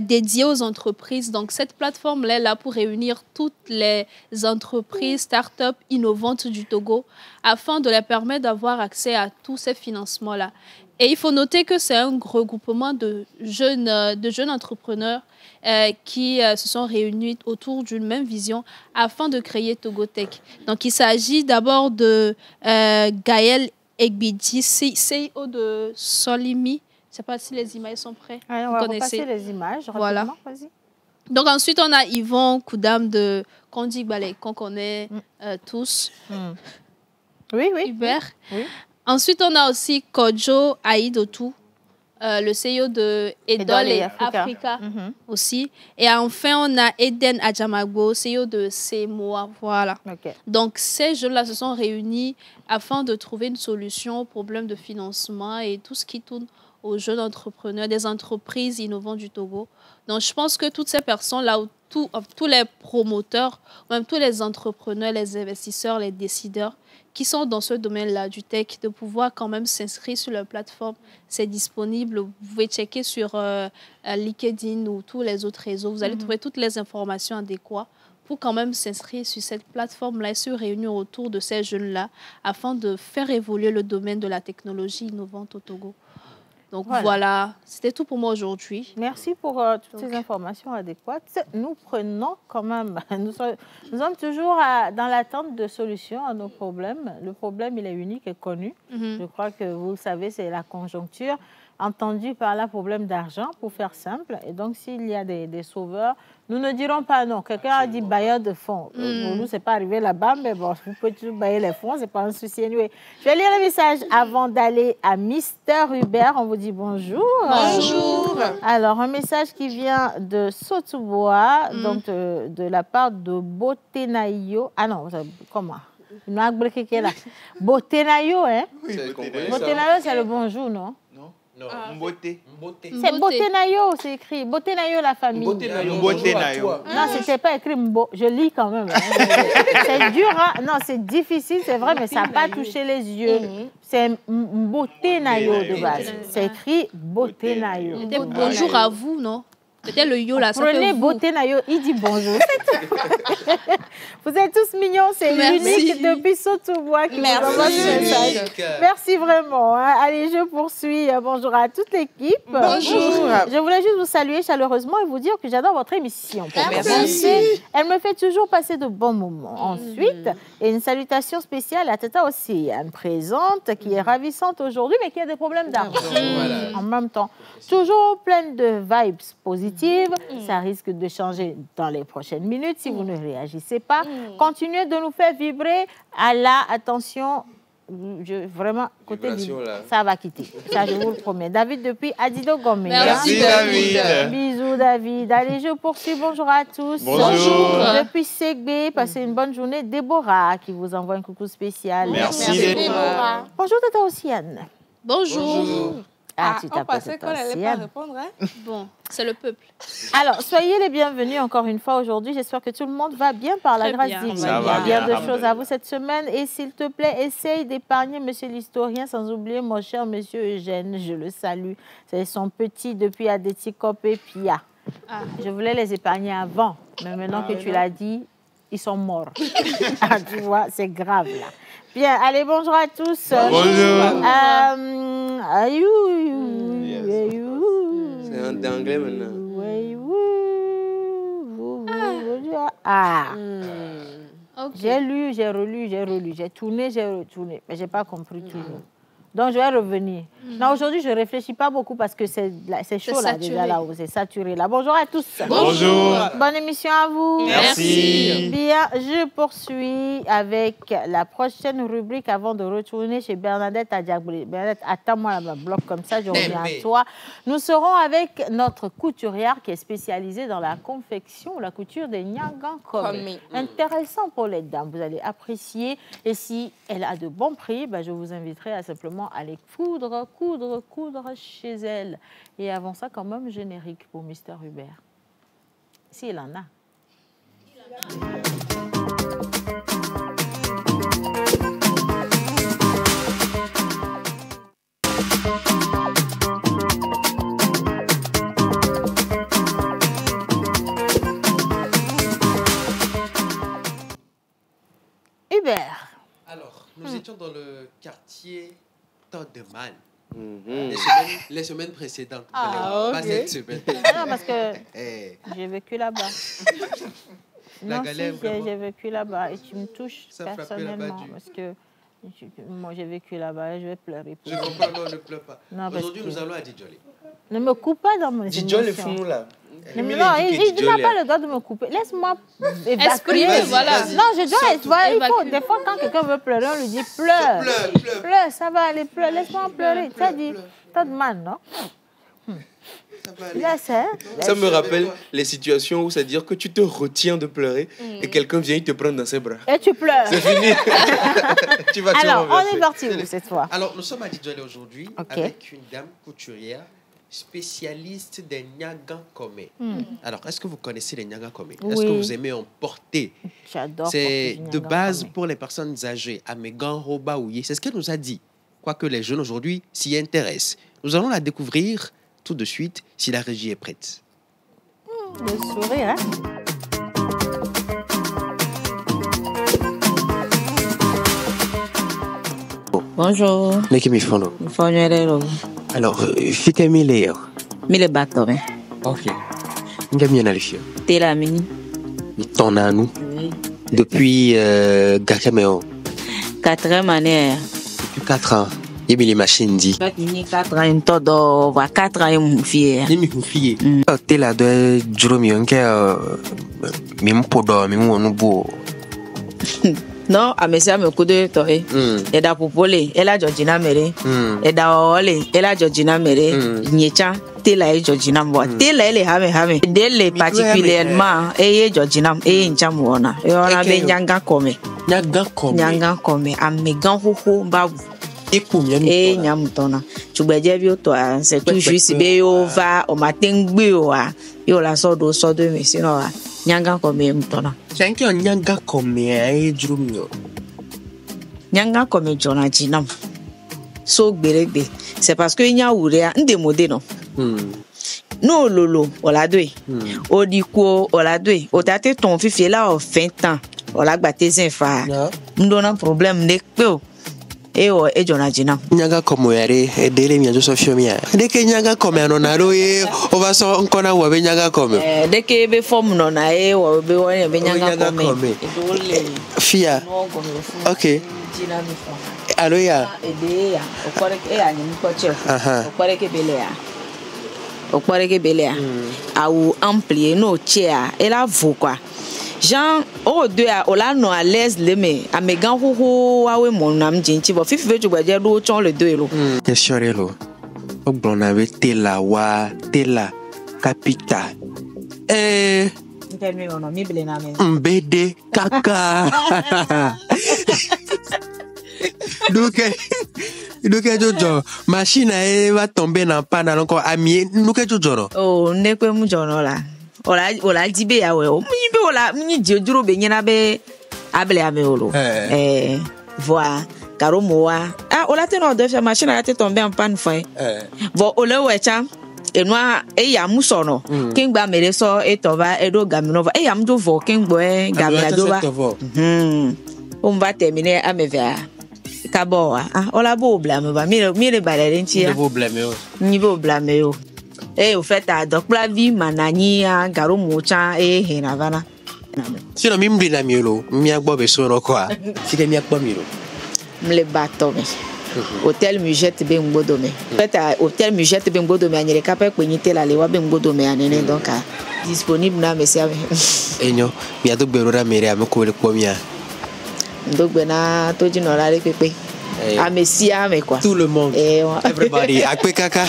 dédié aux entreprises. Donc, cette plateforme-là est là pour réunir toutes les entreprises, start-up innovantes du Togo afin de leur permettre d'avoir accès à tous ces financements-là. Et il faut noter que c'est un regroupement de jeunes entrepreneurs qui se sont réunis autour d'une même vision afin de créer Togotech. Donc, il s'agit d'abord de Gaël Egbidi, CEO de Solimi. Je ne sais pas si les images sont prêtes. Ouais, on va repasser les images. Voilà. Donc, ensuite, on a Yvon Koudam de Kondi Ballet, qu'on connaît tous. Oui. Hubert. Oui. Ensuite, on a aussi Kojo Aïdotou, le CEO de Edol et Africa aussi. Et enfin, on a Eden Adjamagbo, CEO de CMOA. Voilà. Okay. Donc, ces jeunes-là se sont réunis afin de trouver une solution au problème de financement et tout ce qui tourne aux jeunes entrepreneurs, des entreprises innovantes du Togo. Donc, je pense que toutes ces personnes-là, tous les promoteurs, même tous les entrepreneurs, les investisseurs, les décideurs qui sont dans ce domaine-là du tech, de pouvoir quand même s'inscrire sur leur plateforme. C'est disponible. Vous pouvez checker sur LinkedIn ou tous les autres réseaux. Vous allez trouver toutes les informations adéquates pour quand même s'inscrire sur cette plateforme-là et se réunir autour de ces jeunes-là afin de faire évoluer le domaine de la technologie innovante au Togo. Donc voilà, c'était tout pour moi aujourd'hui. Merci pour toutes ces informations adéquates. Nous prenons quand même, nous sommes toujours dans l'attente de solutions à nos problèmes. Le problème, il est unique et connu. Je crois que vous le savez, c'est la conjoncture. Entendu par là, problème d'argent, pour faire simple. Et donc, s'il y a des sauveurs, nous ne dirons pas non. Quelqu'un a dit bailleur de fonds. Pour nous, ce n'est pas arrivé là-bas, mais bon, vous pouvez toujours bailler les fonds, ce n'est pas un souci. Anyway. Je vais lire le message avant d'aller à Mister Hubert. On vous dit bonjour. Bonjour. Alors, un message qui vient de Sotubois, donc de la part de Botenayo. Ah non, comment? Botenayo, hein? Oui, Botenayo, c'est le bonjour, non? Non, Mboté. C'est Botenayo, c'est écrit. Botenayo, la famille. Botenayo. Non, c'était pas écrit Mbo. Je lis quand même. C'est dur, hein? Non, c'est difficile, c'est vrai, mais ça n'a pas touché les yeux. C'est Botenayo de base. C'est écrit Botenayo. Bonjour à vous, non? Peut-être le yo là, ça Prenez beauté na yo, il dit bonjour. Vous êtes tous mignons, c'est l'unique depuis Sautobois qui vous envoie ce message. Merci vraiment. Allez, je poursuis. Bonjour à toute l'équipe. Bonjour. Je voulais juste vous saluer chaleureusement et vous dire que j'adore votre émission. Merci. Elle me fait toujours passer de bons moments. Ensuite, une salutation spéciale à Tata Océane, présente, qui est ravissante aujourd'hui, mais qui a des problèmes d'argent. En même temps, toujours pleine de vibes positives. Ça risque de changer dans les prochaines minutes si vous ne réagissez pas. Continuez de nous faire vibrer. À la attention, vraiment, côté ça va quitter. Ça, je vous le promets. David depuis Adido Gomé. Merci, David. Bisous, David. Allez, je poursuis. Bonjour à tous. Bonjour. Depuis Ségbé, passez une bonne journée. Déborah qui vous envoie un coucou spécial. Merci, Déborah. Bonjour, Tata Océane. Bonjour. Tu on pensait qu'on n'allait pas répondre. Hein? Bon, c'est le peuple. Alors, soyez les bienvenus encore une fois aujourd'hui. J'espère que tout le monde va bien par la grâce divine. Ça Il y a va bien bien, de choses à vous cette semaine. Et s'il te plaît, essaye d'épargner monsieur l'historien, sans oublier mon cher monsieur Eugène. Je le salue. C'est son petit depuis Adetikop et Pia. Je voulais les épargner avant. Mais maintenant que tu l'as dit, ils sont morts. Tu vois, c'est grave là. Bien, allez, bonjour à tous. Bonjour. C'est un d'anglais maintenant. Okay. J'ai lu, j'ai relu, j'ai tourné, j'ai retourné, mais j'ai pas compris toujours. Donc, je vais revenir. Non, aujourd'hui, je ne réfléchis pas beaucoup parce que c'est chaud là, déjà là-haut. C'est saturé là. Bonjour à tous. Bonjour. Bonne émission à vous. Merci. Bien, je poursuis avec la prochaine rubrique avant de retourner chez Bernadette Adjagbré. Bernadette, attends-moi là-bas, bloc comme ça, je reviens à toi. Nous serons avec notre couturière qui est spécialisée dans la confection, la couture des Nyangan-Komé. Intéressant pour les dames, vous allez apprécier. Et si elle a de bons prix, je vous inviterai à simplement aller coudre chez elle. Et avant ça, quand même, générique pour Mr. Hubert. S'il en a. Hubert. Alors, nous étions dans le quartier Todeman. Les semaines précédentes. Pas cette semaine. Non, parce que j'ai vécu là-bas. Non, j'ai vécu là-bas et tu me touches personnellement. Parce que moi, j'ai vécu là-bas et je vais pleurer. Je comprends, non, ne pleure pas. Aujourd'hui, nous allons à Djidjolé. Ne me coupe pas dans mon émotion. Djidjolé, fous-nous là. Non, il n'a pas le droit de me couper. Laisse-moi évacuer. Voilà. Non, je dois des fois, quand quelqu'un veut pleurer, on lui dit pleure. Pleure, ça va aller, pleure. Laisse-moi pleurer. Tu as dit, t'as de mal, non? Ça me rappelle les situations où ça veut dire que tu te retiens de pleurer et quelqu'un vient te prendre dans ses bras. Et tu pleures. C'est fini. Tu vas Alors, on est parti où cette fois? Alors, nous sommes à Djidjolé aujourd'hui avec une dame couturière spécialiste des Nyangan-Komé. Alors, est-ce que vous connaissez les Nyangan-Komé? Oui. Est-ce que vous aimez en porter? J'adore. C'est de base pour les personnes âgées, à Megan Robaouye. C'est ce qu'elle nous a dit. Quoique les jeunes aujourd'hui s'y intéressent. Nous allons la découvrir tout de suite si la régie est prête. Le sourire, hein? Bonjour. Neke mifono. Mfonyerero. Alors, fite mileo. Mile batore. Ok. Ngamia nalifio. Tela mini. Tonanu. Depuis Gakameo. 4 années. Depuis 4 ans. Yemili machine dit. Ni 4 ans todo va 4 ans mfie. Ni mfie. Tela de Jromi onke mimpodo mimuonubo. Non, amesia me kudo to e. Eda popole, ela Georgina mere. Eda ole, ela Georgina mere. Nyecha tela e Georgina mwa. Tela ele hame. Dele particulièrement e Georgina e nchamuona. E ona be Nyangan-Komé. Nyangan-Komé amegan hoho babu. E nyamutona. Chugbeje bi o to a c'est tout juste be yo va o matin gbe o a. Yo la sodo me sino a. Nyangan-Komé mutona. C'est un Nyangan-Komé et Jromio. Nyangan-Komé jona jinam. So gberebe. C'est parce que nya urea ndemode non. No lolo, oladwe. Odiko, oladwe. Otate ton fifi là au 20 ans. Ola gbate zinfa. M'dona problème nekpeo. O e jona jina. Nyaga como yare e dele mi ajo sofio mia. De ke nyaga como anonaro e o va so nkona wa be nyaga como. De ke be form no na e wa be woni be nyaga como. Fia. OK. Jina mi fo. Alo ya. E de ya. O kore e anyi mi ko che. O kore ke bele ya. O kore ke bele ya. A ou amplier no che a. E la vo quoi. Jean, oh deux à Ola no à l'aise les mais à mes gants ho awe mon nam jinchi bo fifi veju gbaje do chon le deux lo. Question lo. O blon ave tela wa tela capita. Ntemi ono mi bele na men. Mbede kaka. Donc jojo machine va tomber dans panne encore ami nous que jojo. Oh ndekwe mu jono la. Ola dibe ya we o mi be ola mi di ojuro be nyina be abele ame olo voilà karo moa ola te no de faire machine a te tomber en panne fin vo ole wecha enwa e ya musono kingba mere so e toba e do gamino e ya mdo vo kingbo e gamina do ba on va terminer amevia kaboa ola bo blame ba mi le balere ntia ni bo blame yo. Au fait, donc la vie manani garo mocha hinavana. Si non mimbi na miolo, mi agbo be so quoi. Si ke mi agbo milo. Mle bato me. Hôtel Mujette be ngbodo me. Fait hôtel Mujette be ngbodo me anyere ka pe kwenyite la lewa be ngbodo me anene donc disponible na me sia me. Enyo, mi ado gbero ra mere am ko le pomia. Ndogbe na toji no la le pepe. A me sia me quoi. Tout le monde. Everybody, akwe kaka.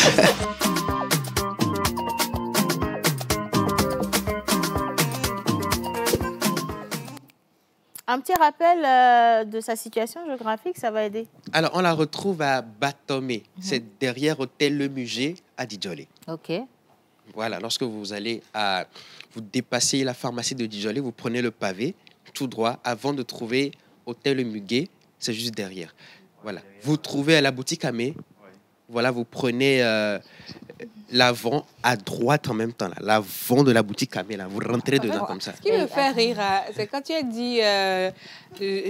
Un petit rappel de sa situation géographique, ça va aider. Alors, on la retrouve à Batomé. C'est derrière Hôtel Le Musée à Djolé. OK. Voilà, lorsque vous allez vous dépassez la pharmacie de Djolé, vous prenez le pavé tout droit avant de trouver Hôtel Le Muguet, c'est juste derrière. Voilà. Vous trouvez à la boutique Amé. Voilà, vous prenez l'avant à droite en même temps. L'avant de la boutique Amé, là. Vous rentrez dedans comme ça. Ce qui me fait rire, c'est quand tu as dit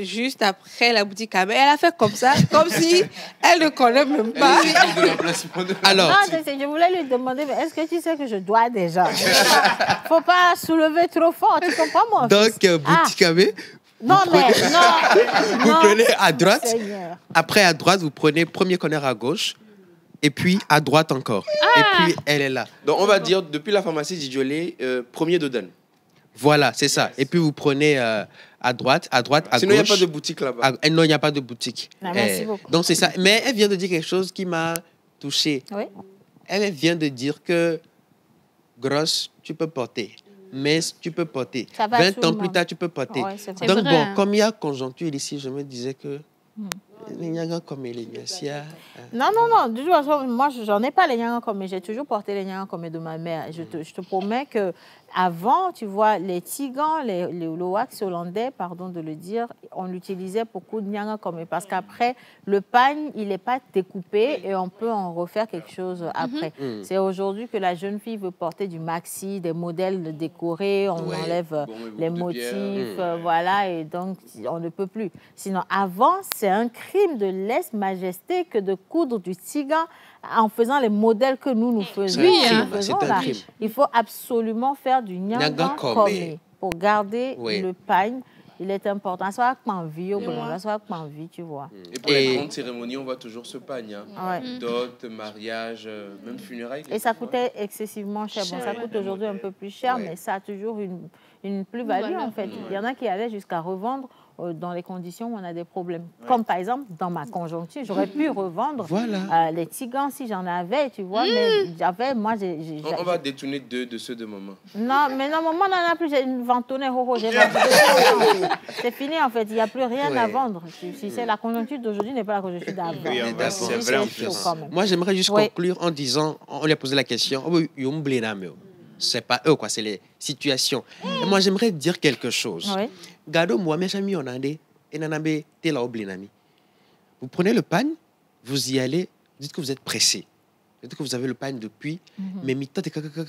juste après la boutique Amé, elle a fait comme ça, comme si elle ne connaît même pas. Alors, non, je voulais lui demander, mais est-ce que tu sais que je dois déjà? Faut pas soulever trop fort, tu comprends moi? Donc, boutique Amé. Non, vous prenez à droite. Seigneur. Après, à droite, vous prenez premier corner à gauche. Et puis, à droite encore. Et puis, elle est là. Donc, on va dire, depuis la pharmacie d'Idjolé, premier Dodan. Voilà, c'est ça. Et puis, vous prenez à droite, à gauche. Sinon, il n'y a pas de boutique là-bas. Non, il n'y a pas de boutique. Merci beaucoup. Donc, c'est ça. Mais elle vient de dire quelque chose qui m'a touché. Oui. Elle vient de dire que grosse, tu peux porter. Mais tu peux porter. 20 ans plus tard, tu peux porter. Ouais, donc, vrai, bon, comme il y a conjoncture ici, je me disais que... Les nyangas comme les Niasia. Non. De toute façon, moi, j'en ai pas les nyangas comme, mais j'ai toujours porté les nyangas comme de ma mère. Je te promets que avant, tu vois, les tigans, les loax hollandais, pardon de le dire, on utilisait beaucoup de nyangas comme, parce qu'après, le pagne, il n'est pas découpé et on peut en refaire quelque chose après. C'est aujourd'hui que la jeune fille veut porter du maxi, des modèles décorés, on enlève les motifs, voilà, et donc on ne peut plus. Sinon, avant, c'est un crime de lèse-majesté que de coudre du tigan en faisant les modèles que nous faisons. Il faut absolument faire du nyanga comme pour garder le pagne. Il est important. Soit en vie, soit en vie, tu vois. Et pour les grandes cérémonies, on voit toujours ce pagne. Dot, mariage, même funérailles. Et ça coûtait excessivement cher. Bon, ça coûte aujourd'hui un peu plus cher, mais ça a toujours une plus-value, en fait. Il y en a qui allaient jusqu'à revendre dans les conditions où on a des problèmes. Comme par exemple, dans ma conjoncture, j'aurais pu revendre les tigans si j'en avais, tu vois, mais j'avais, moi, on va détourner deux de ceux de maman. Non, mais non, maman n'en a plus, j'ai ventonné, c'est fini, en fait, il n'y a plus rien à vendre. Si c'est la conjoncture d'aujourd'hui, n'est pas la conjoncture d'avant. Oui, c'est vrai en plus. Moi, j'aimerais juste conclure en disant, on lui a posé la question, c'est pas eux, quoi, c'est les situations. Et moi, j'aimerais dire quelque chose. Gado, moi, mes amis, on a des vous prenez le pagne, vous y allez, vous dites que vous êtes pressé. peut-être que vous avez le pain depuis, mais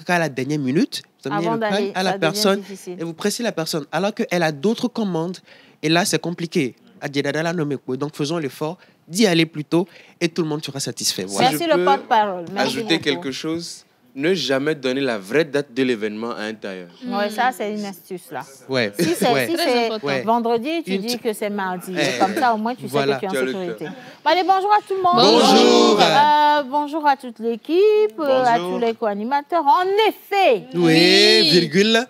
à la dernière minute, vous amenez le pain à la personne et vous pressez la personne, alors qu'elle a d'autres commandes. Et là, c'est compliqué. Donc, faisons l'effort d'y aller plus tôt et tout le monde sera satisfait. Voilà. Merci le porte-parole. Ajouter quelque chose. Ne jamais donner la vraie date de l'événement à un tailleur. Oui, ça, c'est une astuce, là. Ouais. Si c'est vendredi, tu dis que c'est mardi. Comme ça, au moins, tu sais que tu es en sécurité. Allez, bonjour à tout le monde. Bonjour. Bonjour à toute l'équipe, à tous les co-animateurs. En effet. Oui, virgule.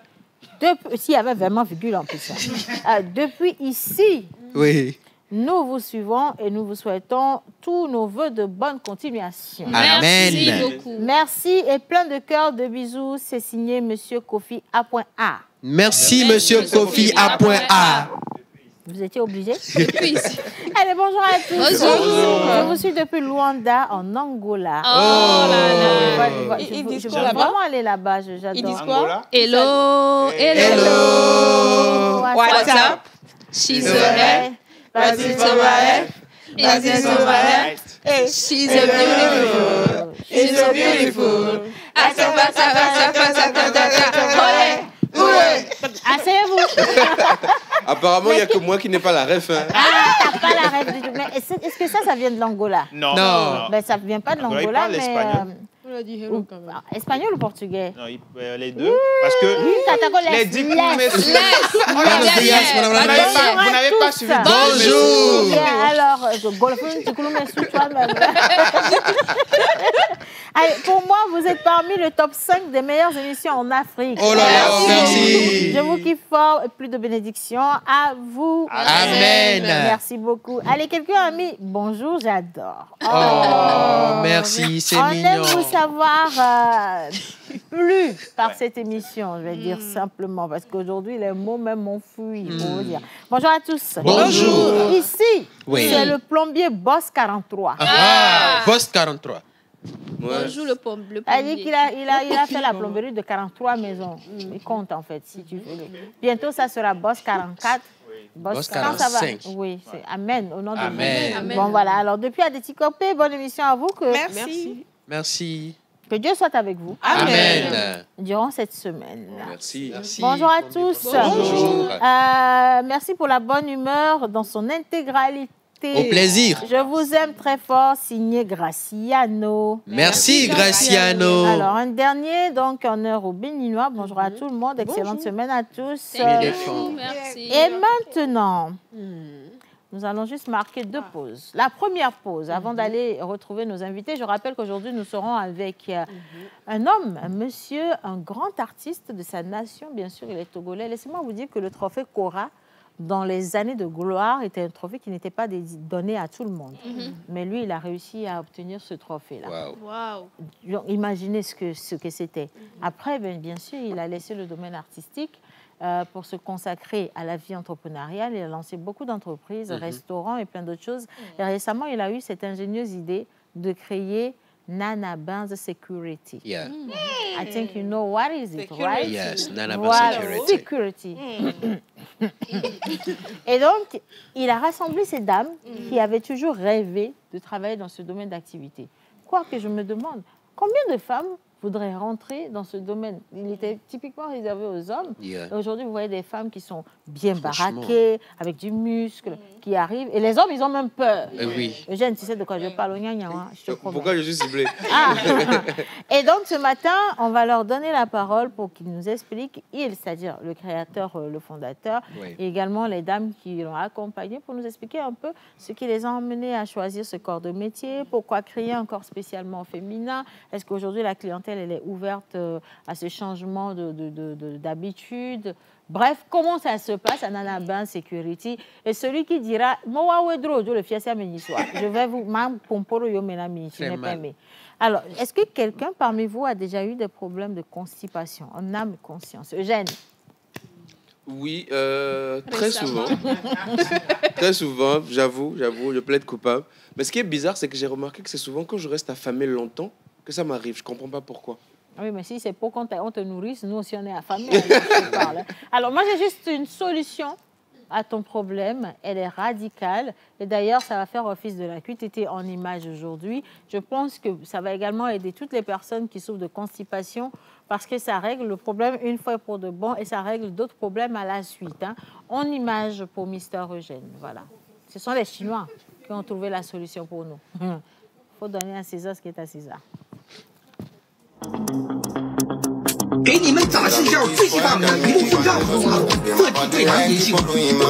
S'il y avait vraiment virgule en plus. Depuis ici. Oui. Nous vous suivons et nous vous souhaitons tous nos vœux de bonne continuation. Amen. Merci beaucoup. Merci et plein de cœur, de bisous. C'est signé Monsieur Kofi A.A. Merci, Monsieur Kofi A.A. Vous étiez obligé? Depuis ici. Allez, bonjour à tous. Bonjour. Je vous suis depuis Luanda, en Angola. Oh là là. Ils disent Je quoi veux là-bas? vraiment aller là-bas. J'adore. Ils disent quoi? Hello. Hello. What's up? She's a Vas-y, She's a beautiful. She's so beautiful. Asseyez-vous. Apparemment, il n'y a que moi qui n'ai pas la ref. Hein. Ah, t'as pas la rêve du tout. Mais est-ce que ça vient de l'Angola? Non. Ben, ça ne vient pas de Angola, il l'Angola, parle mais... espagnol. On a dit hello quand même. Espagnol ou portugais? Non, les deux. Parce que les 10 premiers... Vous n'avez pas suivi. Bonjour. Bien, alors, toi-même. Allez, pour moi, vous êtes parmi le top 5 des meilleures émissions en Afrique. Oh là là, merci. Je vous kiffe fort et plus de bénédictions à vous. Amen. Merci beaucoup. Allez, quelqu'un a mis bonjour, j'adore. Oh, merci, c'est On mignon. aime vous savoir plus par cette émission, je vais dire simplement, parce qu'aujourd'hui, les mots même m'ont fui, pour vous dire. Bonjour à tous. Bonjour. Ici, Oui. c'est le plombier Boss 43. Boss 43. Bonjour le pomme bleu. Elle dit qu'il a fait la plomberie de 43 maisons. Il compte en fait, si tu veux. Bientôt, ça sera Boss 44. Boss quand ça va? 45. Oui, c'est Amen, au nom de Amen. Dieu. Bon, voilà. Alors, depuis Adéticopé, bonne émission à vous. Merci. Merci. Que Dieu soit avec vous. Amen. Durant cette semaine. Merci. Bonjour à tous. Bonjour. Merci pour la bonne humeur dans son intégralité. Au plaisir. Je vous aime très fort, signé Graciano. Merci, Graciano. Alors, un dernier, donc, en heure au Béninois. Bonjour à tout le monde. Excellente semaine à tous. Merci. Et maintenant, nous allons juste marquer 2 pauses. La première pause, avant d'aller retrouver nos invités, je rappelle qu'aujourd'hui, nous serons avec un homme, un monsieur, un grand artiste de sa nation. Bien sûr, il est togolais. Laissez-moi vous dire que le trophée Cora, dans les années de gloire, était un trophée qui n'était pas donné à tout le monde. Mais lui, il a réussi à obtenir ce trophée-là. Wow. Imaginez ce que c'était. Après, bien sûr, il a laissé le domaine artistique pour se consacrer à la vie entrepreneuriale. Il a lancé beaucoup d'entreprises, restaurants et plein d'autres choses. Et récemment, il a eu cette ingénieuse idée de créer Nana Bands Security. Yeah. I think you know what is it, right? Yes, Nana Bands Voilà, Security. Et donc, il a rassemblé ces dames qui avaient toujours rêvé de travailler dans ce domaine d'activité. Quoique je me demande, combien de femmes voudraient rentrer dans ce domaine? Il était typiquement réservé aux hommes. Yeah. Et aujourd'hui, vous voyez des femmes qui sont bien baraquées, avec du muscle, qui arrivent. Et les hommes, ils ont même peur. Oui. Eugène, tu sais de quoi je parle, je te promets. Pourquoi je suis ciblé? Et donc, ce matin, on va leur donner la parole pour qu'ils nous expliquent, c'est-à-dire le créateur, le fondateur, et également les dames qui l'ont accompagné, pour nous expliquer un peu ce qui les a emmenés à choisir ce corps de métier, pourquoi créer un corps spécialement féminin, est-ce qu'aujourd'hui la clientèle elle est ouverte à ce changement d'habitude. Bref, comment ça se passe à Nana Bands Security? Et celui qui dira, je vais vous... Alors, est-ce que quelqu'un parmi vous a déjà eu des problèmes de constipation en âme et conscience? Eugène? Oui, très souvent. Très souvent, j'avoue, je plaide coupable. Mais ce qui est bizarre, c'est que j'ai remarqué que c'est souvent quand je reste affamé longtemps que ça m'arrive. Je ne comprends pas pourquoi. Oui, mais si c'est pour qu'on te nourrisse, nous aussi on est affamés. Alors, moi j'ai juste une solution à ton problème, elle est radicale. Et d'ailleurs, ça va faire office de la QTT en image aujourd'hui. Je pense que ça va également aider toutes les personnes qui souffrent de constipation parce que ça règle le problème une fois pour de bon et ça règle d'autres problèmes à la suite. Hein. En image pour Mister Eugène. Voilà. Ce sont les Chinois qui ont trouvé la solution pour nous. Il faut donner à César ce qui est à César. 给你们展示一下我最新发明的云速让风了，色体对弹性系统，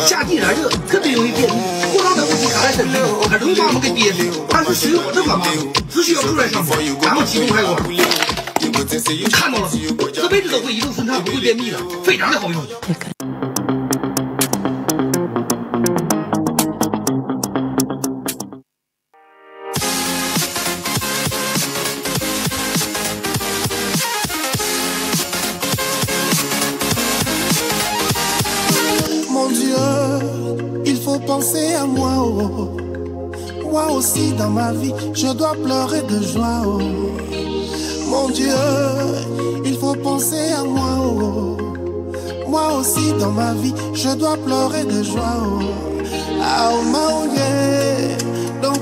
夏季燃热特别容易便秘，过劳的问题卡在身体，还容易把我们给憋死。它是水火的方法，只需要出来上火，然后启动开关。看到了，这辈子都会移动顺畅，不会便秘的，非常的好用。 Penser à moi, oh. Moi aussi dans ma vie, je dois pleurer de joie, oh. Mon Dieu, il faut penser à moi, oh. Moi aussi dans ma vie, je dois pleurer de joie, oh. Ah, donc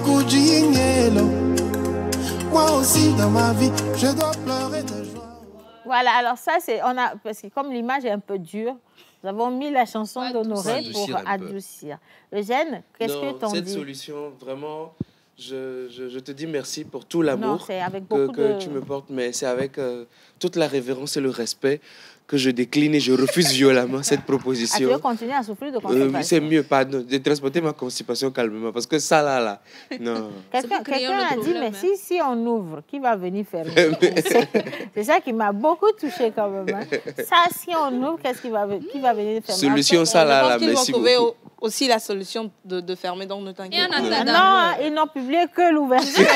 moi aussi dans ma vie, je dois pleurer de joie. Voilà, alors ça c'est, parce que comme l'image est un peu dure, nous avons mis la chanson d'Honoré pour adoucir. Eugène, qu'est-ce que t'en dis? Cette solution, vraiment, je te dis merci pour tout l'amour que tu me portes, mais c'est avec toute la révérence et le respect que je décline et je refuse violemment cette proposition. Tu veux continuer à souffrir de constipation? C'est mieux, pardon, de transporter ma constipation calmement, parce que ça, là, non. Quelqu'un a dit, mais si on ouvre, qui va venir faire? C'est ça qui m'a beaucoup touché quand même. Hein. Ça, si on ouvre, qui va venir faire? Solution, ça, là, merci beaucoup. Aussi la solution de fermer, donc ne t'inquiète pas. Non, ils n'ont publié que l'ouverture.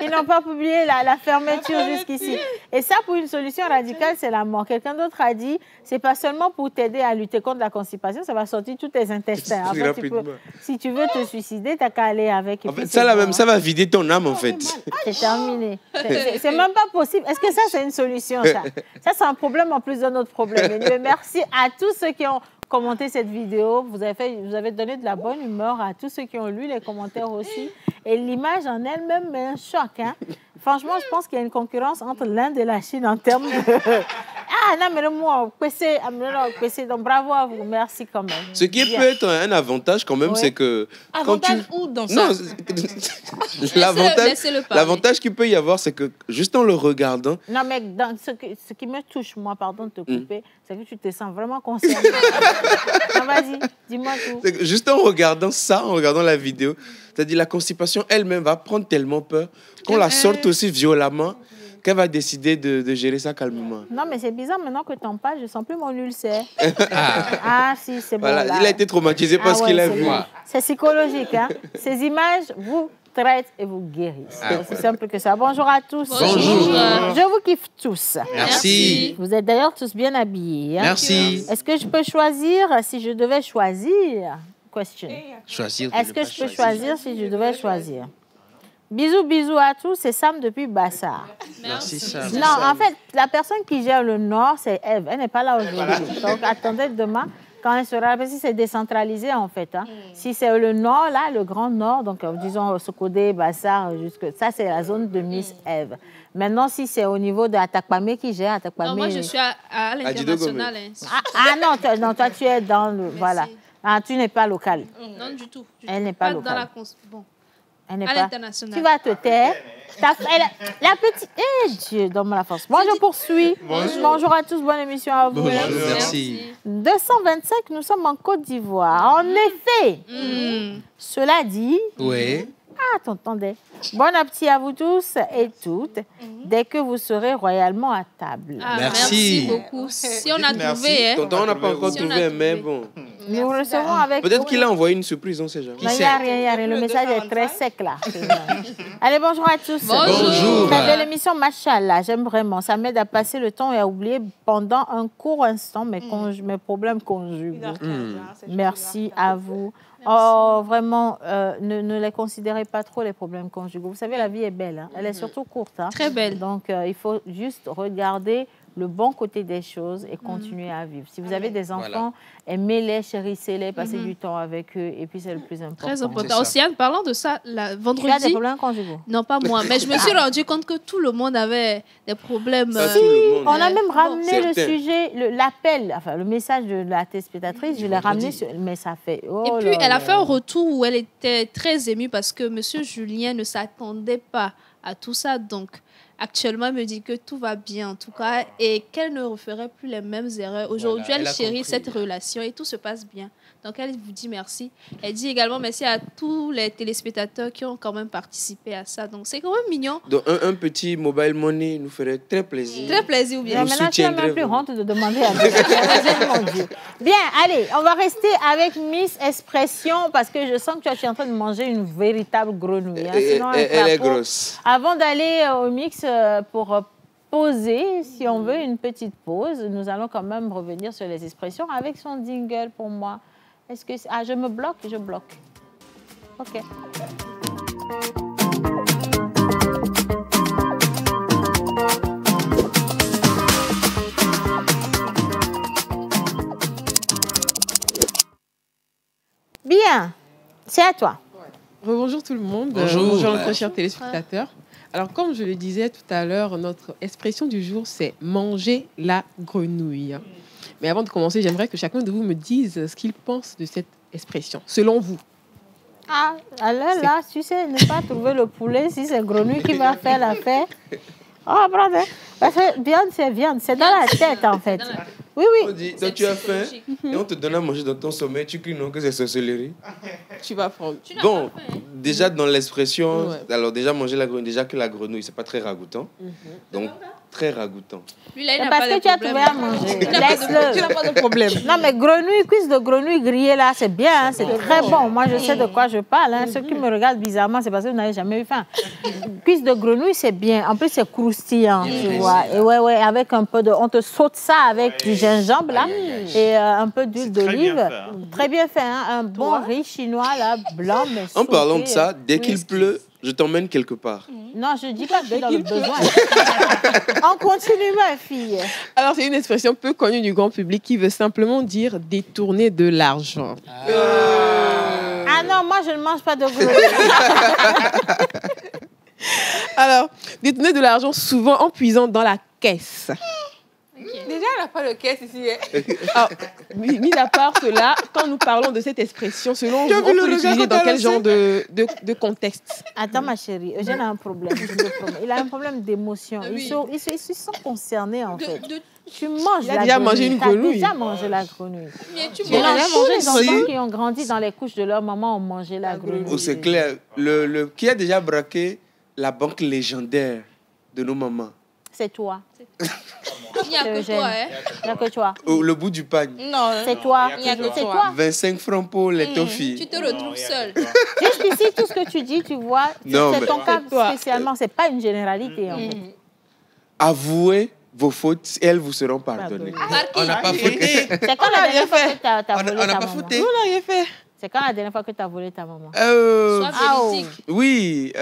Ils n'ont pas publié la fermeture jusqu'ici. Et ça, pour une solution radicale, c'est la mort. Quelqu'un d'autre a dit, c'est pas seulement pour t'aider à lutter contre la constipation, ça va sortir tous tes intestins. En fait, si tu veux te suicider, t'as qu'à aller avec. En fait, ça, là, même, ça va vider ton âme, en fait. C'est terminé. C'est même pas possible. Est-ce que ça, c'est une solution, ça? Ça, c'est un problème en plus d'un autre problème. Et Dieu merci à tous ceux qui ont commenté cette vidéo. Vous avez donné de la bonne humeur à tous ceux qui ont lu les commentaires aussi. Et l'image en elle-même met un choc. Hein? Franchement, je pense qu'il y a une concurrence entre l'Inde et la Chine en termes de... Ah, non, mais moi, donc bravo à vous. Merci quand même. Ce qui peut être un avantage quand même, c'est que... Avantage où dans ça? L'avantage qu'il peut y avoir, c'est que juste en le regardant... Non, mais ce qui me touche, moi, pardon de te couper, c'est que tu te sens vraiment concerné. Non, vas-y, dis-moi tout. Juste en regardant ça, en regardant la vidéo, c'est-à-dire la constipation elle-même va prendre tellement peur qu'on la sorte aussi violemment qu'elle va décider de gérer ça calmement. Non, mais c'est bizarre, maintenant que t'en parles, je sens plus mon ulcère. Ah, si, c'est bon. Voilà, là. Il a été traumatisé par ce qu'il a vu. C'est psychologique. Hein? Ces images vous traitent et vous guérissent. C'est aussi simple que ça. Bonjour à tous. Bonjour. Je vous kiffe tous. Merci. Vous êtes d'ailleurs tous bien habillés. Hein? Merci. Est-ce que je peux choisir si je devais choisir? Question. Choisir. Est-ce que je peux choisir si je devais choisir? Bisous à tous, c'est Sam depuis Bassar. Merci Sam. Non, en fait, la personne qui gère le Nord, c'est Eve. Elle n'est pas là aujourd'hui. Donc, attendez demain, quand elle sera... Parce que c'est décentralisé, en fait. Hein. Si c'est le Nord, là, le Grand Nord, donc disons Sokodé, Bassar, jusque... Ça, c'est la zone de Miss Eve. Maintenant, si c'est au niveau de Atakpamé qui gère Atakpamé... Non, moi, je suis à l'international. Hein. Non, toi, tu es dans le... Voilà. Ah, tu n'es pas local. Non, du tout. Elle n'est pas locale. Bon. Elle n'est à pas... l'international. Tu vas te taire. La petite... Eh Dieu, donne-moi la force. Moi, je poursuis. Bonjour à tous, bonne émission à vous. Bonjour, merci. 225, nous sommes en Côte d'Ivoire. En effet, cela dit... Oui. Ah, t'entendais. Bon appétit à vous tous et toutes, dès que vous serez royalement à table. Ah, merci beaucoup. Si on a trouvé... Hein. Tonton, on n'a pas encore trouvé, mais bon. Nous recevons avec... Peut-être qu'il a envoyé une surprise, on ne sait jamais. Il n'y a rien. Le message est très sec, là. Allez, bonjour à tous. Bonjour. Très belle émission, machallah. J'aime vraiment. Ça m'aide à passer le temps et à oublier pendant un court instant mes problèmes conjugaux. Merci à vous. Oh, vraiment, ne les considérez pas trop, les problèmes conjugaux. Vous savez, la vie est belle. Hein. Elle est surtout courte. Hein. Très belle. Donc, il faut juste regarder le bon côté des choses et continuer à vivre. Si vous avez des enfants, aimez-les, chérissez-les, passez du temps avec eux et puis c'est le plus important. Très important. Océane, parlant de ça, vendredi... Tu as des problèmes conjugaux? Non, pas moi, mais je me suis rendu compte que tout le monde avait des problèmes. Si, on a même ramené le sujet, l'appel, enfin le message de la téléspectatrice, je l'ai ramené, mais ça fait... et puis, elle a fait un retour où elle était très émue parce que M. Julien ne s'attendait pas à tout ça, donc... Actuellement, elle me dit que tout va bien, en tout cas, et qu'elle ne referait plus les mêmes erreurs. Aujourd'hui, elle chérit cette relation et tout se passe bien. Donc, elle vous dit merci. Elle dit également merci à tous les téléspectateurs qui ont quand même participé à ça. Donc, c'est quand même mignon. Donc, un petit mobile money nous ferait très plaisir. Très plaisir, ou bien. Maintenant, tu n'as même plus honte de demander à mon Dieu. Bien, allez, on va rester avec Miss Expression parce que je sens que tu es en train de manger une véritable grenouille. Hein. Sinon, elle est grosse. Avant d'aller au mix pour poser, si on veut, une petite pause, nous allons quand même revenir sur les expressions avec son jingle pour moi. Est-ce que je me bloque? Je bloque. OK. Bien. C'est à toi. Bonjour tout le monde. Bonjour notre chers téléspectateurs. Alors, comme je le disais tout à l'heure, notre expression du jour, c'est manger la grenouille. Mais avant de commencer, j'aimerais que chacun de vous me dise ce qu'il pense de cette expression, selon vous. Ah, alors là, tu sais, ne pas trouver le poulet si c'est grenouille qui va faire l'affaire. Oh, bravo. Parce que viande, c'est dans la tête, en fait. Oui, oui. On dit, donc tu as faim et on te donne à manger dans ton sommeil, tu cries non que c'est sorcellerie. Tu vas prendre. Bon, déjà dans l'expression, alors déjà manger la grenouille, déjà que la grenouille, c'est pas très ragoûtant. Donc, très ragoûtant. Lui, là, il c'est n'a parce pas que tu as trouvé à manger. Laisse-le. Tu n'as pas de problème. Non, mais grenouille, cuisse de grenouille grillée, là, c'est bien, hein, c'est très bon. Moi, je sais de quoi je parle. Hein. Ceux qui me regardent bizarrement, c'est parce que vous n'avez jamais eu faim. Cuisse de grenouille, c'est bien. En plus, c'est croustillant, tu vois. Et ouais, avec un peu de... On te saute ça avec du gingembre, là, et un peu d'huile d'olive. Très bien fait, hein. Un bon riz chinois, là, blanc, mais En parlant de ça, dès qu'il pleut, je t'emmène quelque part. Non, je ne dis pas que je suis dans le besoin. On continue, ma fille. Alors, c'est une expression peu connue du grand public qui veut simplement dire détourner de l'argent. Ah non, moi, je ne mange pas de grenouille. Alors, détourner de l'argent souvent en puisant dans la caisse. Déjà, elle n'a pas de caisse ici. Alors, mis à part cela, quand nous parlons de cette expression, selon vous, on peut l'utiliser dans quel genre de contexte? Attends, ma chérie, Eugène a un problème. Je te promets. Il a un problème d'émotion. Ils se sentent concernés, en fait. Tu manges la grenouille. Il a déjà mangé une grenouille. Tu as déjà mangé la grenouille. Mais tu tous les enfants Si. qui ont grandi dans les couches de leur maman ont mangé la grenouille. Oh, c'est clair. Qui a déjà braqué la banque légendaire de nos mamans? C'est toi. Il n'y a que toi, hein. Il n'y a que toi. Le bout du pagne. Non, C'est toi. il n'y a que C'est toi. toi. 25 francs pour les toffees. Tu te retrouves seul. Jusqu'ici, tout ce que tu dis, tu vois, Non, c'est mais- ton cas C'est toi. spécialement. C'est pas une généralité, en fait. Avouez vos fautes, elles vous seront pardonnées. Par qui? On n'a pas fauté. C'est quand la dernière fois que tu as On volé n'a ta pas maman? fauté. On n'a rien fait. C'est quand la dernière fois que tu as volé ta maman? Sois Ah, oh. véridique. Oui,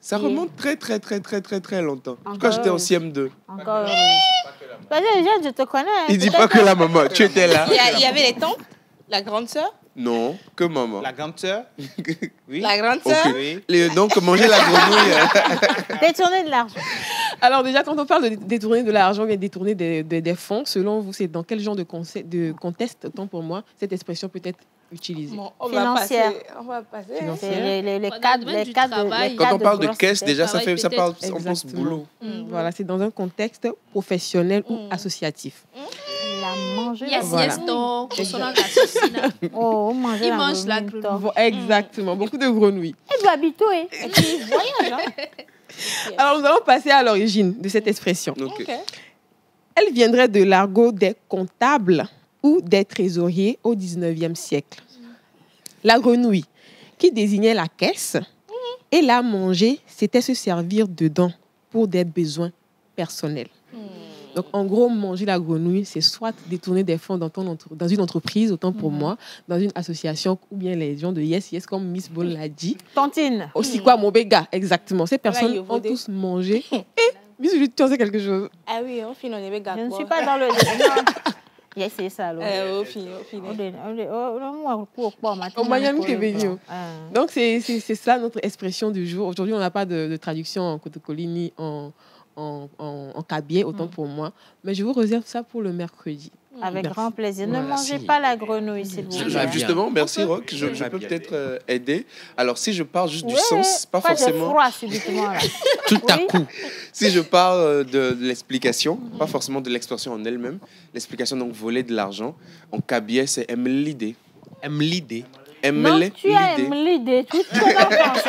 ça remonte très longtemps. Encore Quand j'étais en heureux. CM2. Encore heureuse. Parce que Eugène, je te connais. Hein. Il dit Peut-être pas que la maman, tu étais là. Il y avait les tantes, la grande sœur. Non, que maman. La grande sœur. Oui. La grande Ok. sœur. Oui. Donc manger la grenouille. détourner de l'argent. Alors déjà, quand on parle de détourner de l'argent, bien détourner des fonds, selon vous, c'est dans quel genre de contexte, autant pour moi, cette expression peut être utilisée? Bon, on Financière. va passer. C'est les Dans le cadres, domaine les du cadres, travail. les Quand on cadres parle de grosses caisse, têtes. déjà, Travail ça parle, on pense Exactement. boulot. Voilà, c'est dans un contexte professionnel ou associatif. Il a mangé la Yes, Voilà. yes, donc, consonant raciocine. Oh, manger Il la mange la grenouille, grenouille. top. Exactement, beaucoup de grenouilles. Il doit habituer. Et puis, il voyage. Hein. Alors, nous allons passer à l'origine de cette expression. Ok. Elle viendrait de l'argot des comptables ou des trésoriers au 19e siècle. La grenouille, qui désignait la caisse, et la manger, c'était se servir dedans pour des besoins personnels. Donc, en gros, manger la grenouille, c'est soit détourner des fonds dans une entreprise, autant pour moi, dans une association, ou bien les gens de Yes Yes, comme Miss Bol l'a dit. Tontine. Aussi quoi, mon béga, exactement. Ces personnes il ont vaut des- tous mangé et Miss, tu en sais quelque chose? Ah oui, au final, on est Je ne suis pas dans le... Non. Yes, c'est ça. Au final. Au Miami Québec. Donc, c'est ça notre expression du jour. Aujourd'hui, on n'a pas de traduction en Kotokoli ni en Kabye, autant pour moi. Mais je vous réserve ça pour le mercredi. Avec grand plaisir. Ne mangez pas la grenouille, s'il vous plaît. Justement, merci Rock. Je peux peut-être aider. Alors, si je parle juste du sens, pas forcément. J'ai froid subitement là. Tout à coup. Si je parle de l'explication, pas forcément de l'expression en elle-même, l'explication donc voler de l'argent, en Kabye, c'est l'idée. l'idée. Non, tu as l'idée tout ton enfance.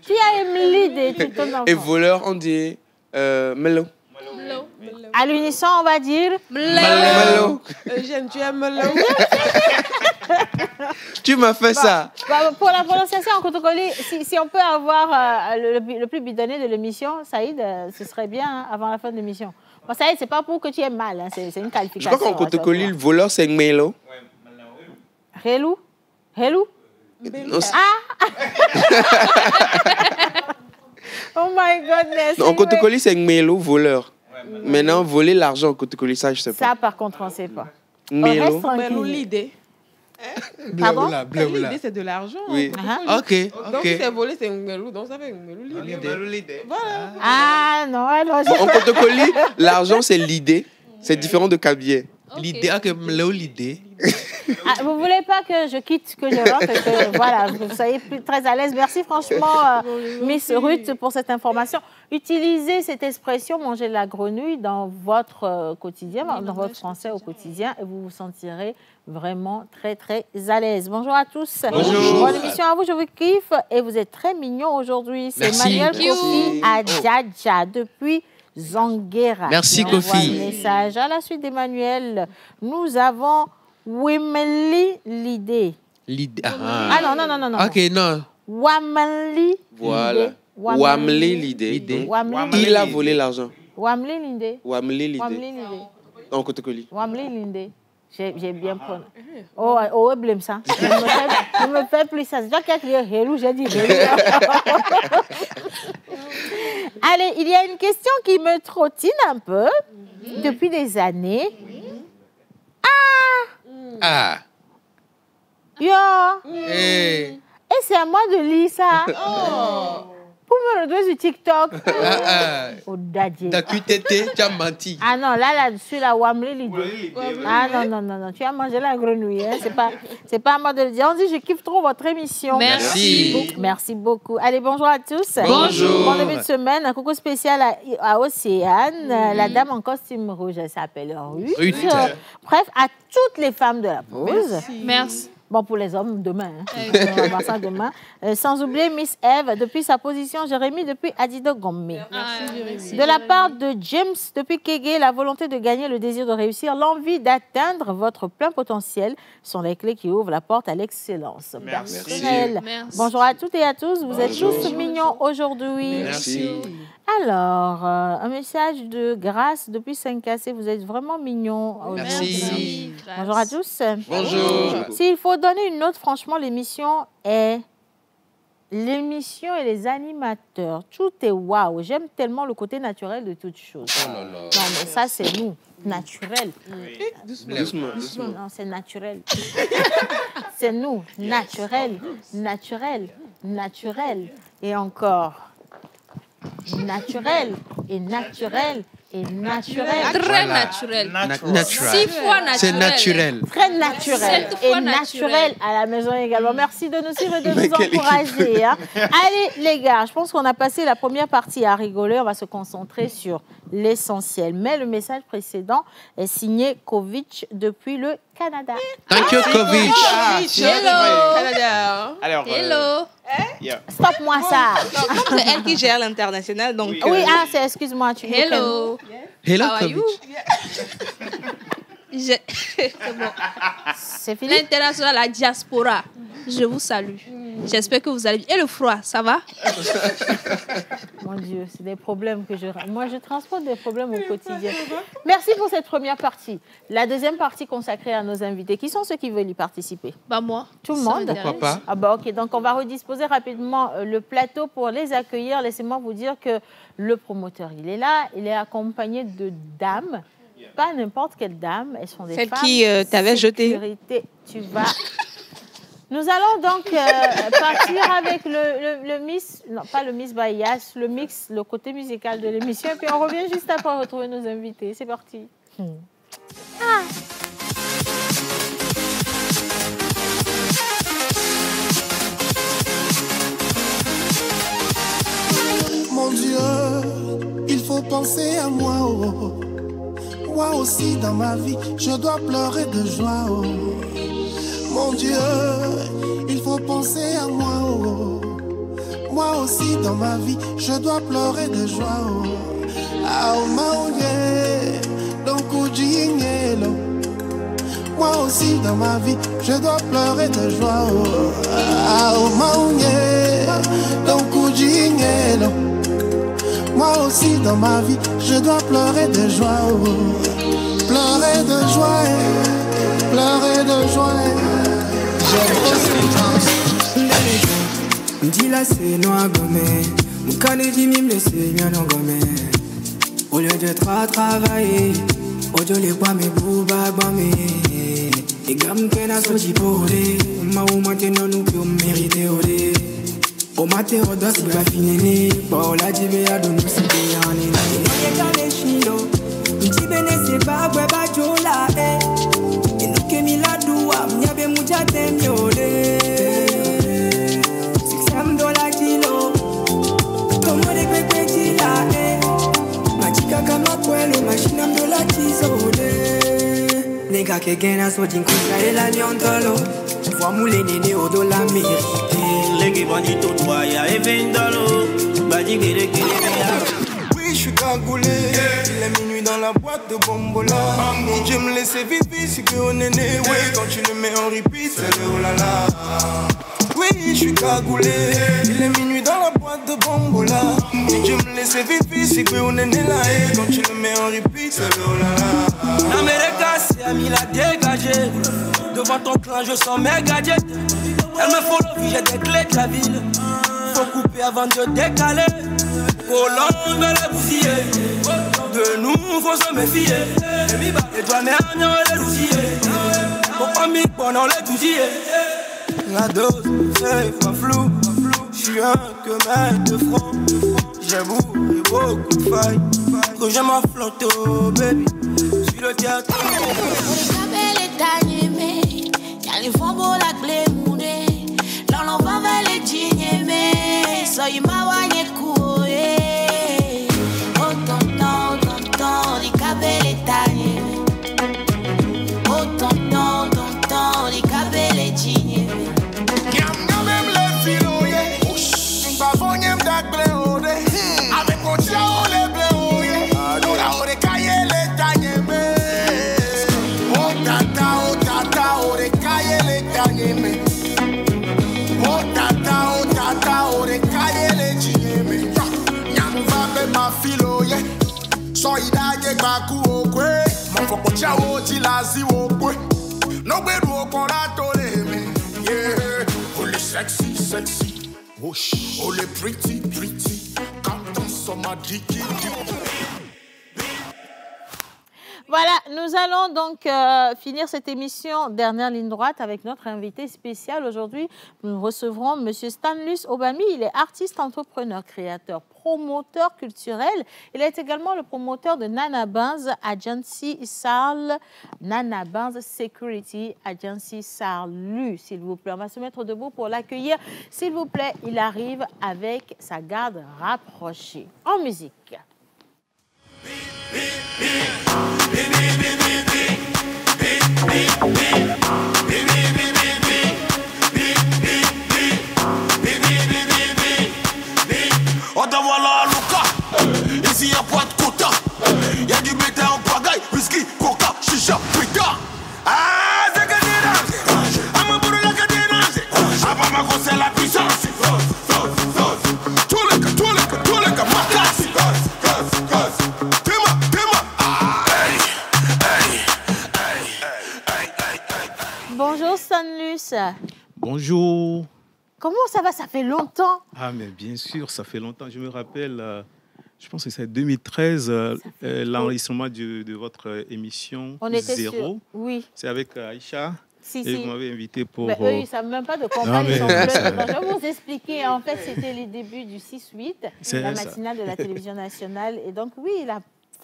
Tu as l'idée tout ton enfance. Et voleur, on dit melo. À l'unisson, on va dire melo. Eugène, tu aimes melo? Tu m'as fait ça. Pour la prononciation en Kotokoli, si on peut avoir le plus bidonné de l'émission, Saïd, ce serait bien hein, avant la fin de l'émission. Bon, Saïd, c'est pas pour que tu aimes mal, hein, c'est une qualification. Je crois qu'en Kotokoli, le voleur, c'est melo. Hello? Hello? Ah! Oh my goodness! En Kotokoli, c'est melo, voleur. Maintenant, voler l'argent en Kotokoli, ça, je sais pas. Ça, par contre, on ne sait pas. Melo. Melo, l'idée. Pardon? L'idée, c'est de l'argent. Oui. Ok. Donc, si c'est volé, c'est Melo. Donc, ça fait Melo, l'idée. Voilà. Ah, non, alors... En Kotokoli, l'argent, c'est l'idée. C'est différent de Kabye. L'idée, l'idée. Ah, vous voulez pas que je quitte, que je rentre et que voilà, vous soyez très à l'aise. Merci franchement, Miss Ruth, pour cette information. Utilisez cette expression manger de la grenouille dans votre quotidien, dans votre français au quotidien, et vous vous sentirez vraiment très très à l'aise. Bonjour à tous. Bonjour. Bonne émission à vous, je vous kiffe et vous êtes très mignons aujourd'hui. C'est Manuel Kofi Adjadja depuis Zanguera. Merci Kofi. Message. À la suite d'Emmanuel, nous avons Wimeli Lidé. Ah non. Ok, non. Wameli. Voilà. Wameli l'idée. Il a volé l'argent. Wameli Lindé. Wameli l'idée. En Kotokoli. Wameli Lindé. J'ai bien prononcé. Oh, blâme ça. Ne me fais plus ça. C'est toi qui as crié Hello, j'ai dit Hello. Allez, il y a une question qui me trottine un peu depuis des années. Ah. Yo. Hey. Et c'est à moi de lire ça. Pour me retrouver sur TikTok. Oh, daddy. T'as QTT, tu as menti. Ah non, là-dessus, la Wamli l'idée. Ah non. Tu as mangé la grenouille. Hein. C'est pas à moi de le dire. On dit, je kiffe trop votre émission. Merci beaucoup. Allez, bonjour à tous. Bonjour. Bon début de semaine. Un coucou spécial à Océane. La dame en costume rouge, elle s'appelle Ruth. Bref, à toutes les femmes de la pause. Merci. Bon, pour les hommes, demain. On va voir ça demain. Sans oublier Miss Eve, depuis sa position, Jérémy, depuis Adido Gombe. De la part de James, depuis Kégué, la volonté de gagner, le désir de réussir, l'envie d'atteindre votre plein potentiel sont les clés qui ouvrent la porte à l'excellence. Merci. Bonjour à toutes et à tous. Vous êtes tous mignons aujourd'hui. Merci. Alors, un message de grâce depuis 5KC. Vous êtes vraiment mignons. Merci. Bonjour à tous. Bonjour. S'il faut donner une note, franchement, l'émission et les animateurs. Tout est waouh. J'aime tellement le côté naturel de toute chose. Non, mais ça, c'est nous. Naturel. Doucement. Non, c'est naturel. C'est nous. Naturel. Et encore. Naturel. Très naturel. 6 fois naturel. C'est naturel. Très naturel. Et naturel à la maison également. Merci de nous suivre et de nous encourager. Hein. Allez, les gars, je pense qu'on a passé la première partie à rigoler. On va se concentrer sur l'essentiel. Mais le message précédent est signé Kovic depuis le Canada. Thank you, Kovic. Canada. Alors, Hello. Stop-moi ça. C'est elle qui gère l'international, donc... Oui, excuse-moi. Hello. Hello, How are Kovic. you? C'est bon. C'est fini. L'international, la diaspora. Je vous salue. J'espère que vous allez bien. Et le froid, ça va? Mon Dieu, c'est des problèmes que moi, je transporte des problèmes au quotidien. Merci pour cette première partie. La deuxième partie consacrée à nos invités. Qui sont ceux qui veulent y participer? Moi. Tout le monde? Pourquoi pas? Ah bah ok, donc on va redisposer rapidement le plateau pour les accueillir. Laissez-moi vous dire que le promoteur, il est là. Il est accompagné de dames. Pas n'importe quelle dame. Elles sont des femmes. Celle qui t'avait jeté. Tu vas... Nous allons donc partir avec le Miss, non pas le Miss Bayas, le mix, le côté musical de l'émission. Et puis on revient juste après retrouver nos invités. C'est parti. Mon Dieu, il faut penser à moi. Oh. Moi aussi dans ma vie, je dois pleurer de joie. Oh. Mon Dieu, il faut penser à moi. Oh. Moi aussi dans ma vie, je dois pleurer de joie. Oh. Ah, oh, maouye, donc oudjingelo. Moi aussi dans ma vie, je dois pleurer de joie. Oh. Ah, oh, maouye, donc oudjingelo. Moi aussi dans ma vie, je dois pleurer de joie. Oh. Pleurer de joie, pleurer de joie. Ndila se no agome, mukane jimi mlese myon agome. Au lieu de travailler, ojo le kwa me buba gbame. E gam kena so jipode, ma ou maintenant nous que mérité ode. O mate odos ba finene, ba ola jibe ya donu si be yani na. Ye kale shilo, njibe ne se ba gwe ba jola e. Enuke mi la duwa, mnyabe muja temyode. $6 kilo, como de pepe chila e. Machika kama kwelo, machina $1 chizode. Nega ke gena so jinkusa ela nyontolo. Vois mouler néné au dollar mérité. Les bandits au toit, y'a $20. Badi gere gere. Oui, je suis cagoulé. Il est minuit dans la boîte de Bombola. Je me laisser vivre si que on est né. Oui, quand tu le mets en repeat, c'est le oh là là. Oui, je suis cagoulé. Il est minuit dans la boîte de Bombola. Je me laisser vivre si que on est né là. Et quand tu le mets en repeat, c'est le oh là là. L'Amérique, c'est à la dégagée. Devant ton clan, je sens mes gadgets. Elle me follow, j'ai des clés de la ville. Faut couper avant de décaler. Colombe, les bousiller. De nous, faut se méfier. Et toi, mais on les rousiller. Faut pas mis pendant les tousiller. La dose, c'est pas flou. J'suis un que mec de front. J'ai beaucoup de failles. Que j'aime ma flotto, baby. Sur le théâtre. Y'a les fambos la clé moudée. Dans l'enfant va les digner. Soy ma wanye koué. Autant, les cabelles les taillés. Autant, les cabelles les digner. Y'a même les filoyés. Pas bon, y'a m'dagblé. Avec mon tiao, les bléoyés. Nous la on est caillé les taillés. Ma filo ye so idaje gbaku okwe mo fo pocha wo ti lazi wo kwe no gbedu okora to le me yeah oh le sexy whoosh oh le pretty come down so my dicky. Voilà, nous allons donc finir cette émission Dernière ligne droite avec notre invité spécial. Aujourd'hui, nous recevrons M. Stanlus Obami. Il est artiste, entrepreneur, créateur, promoteur culturel. Il est également le promoteur de Nana Banz Agency SARL, Nana Banz Security Agency SARLU. S'il vous plaît, on va se mettre debout pour l'accueillir. S'il vous plaît, il arrive avec sa garde rapprochée. En musique. On te voilà Luca, ici y'a pas de quota. Y'a du bétail en pagaille, whisky, coca, chicha, pita. Ah, c'est que t'es dansé, I'm a bourre la que t'es dansé. Avant ma grosse la puissance. Toleka, makasi. Bonjour Stanlus. Bonjour. Comment ça va? Ça fait longtemps. Ah, mais bien sûr, ça fait longtemps. Je me rappelle, je pense que c'est 2013, l'enregistrement de votre émission On était Zéro. sur... Oui. C'est avec Aïcha. Si. Et vous m'avez invité pour... Ben, eux, ils ne savent même pas de quoi on parle. Je vais vous expliquer. En fait, c'était les débuts du 6-8, la matinale de la télévision nationale. Et donc, oui, il a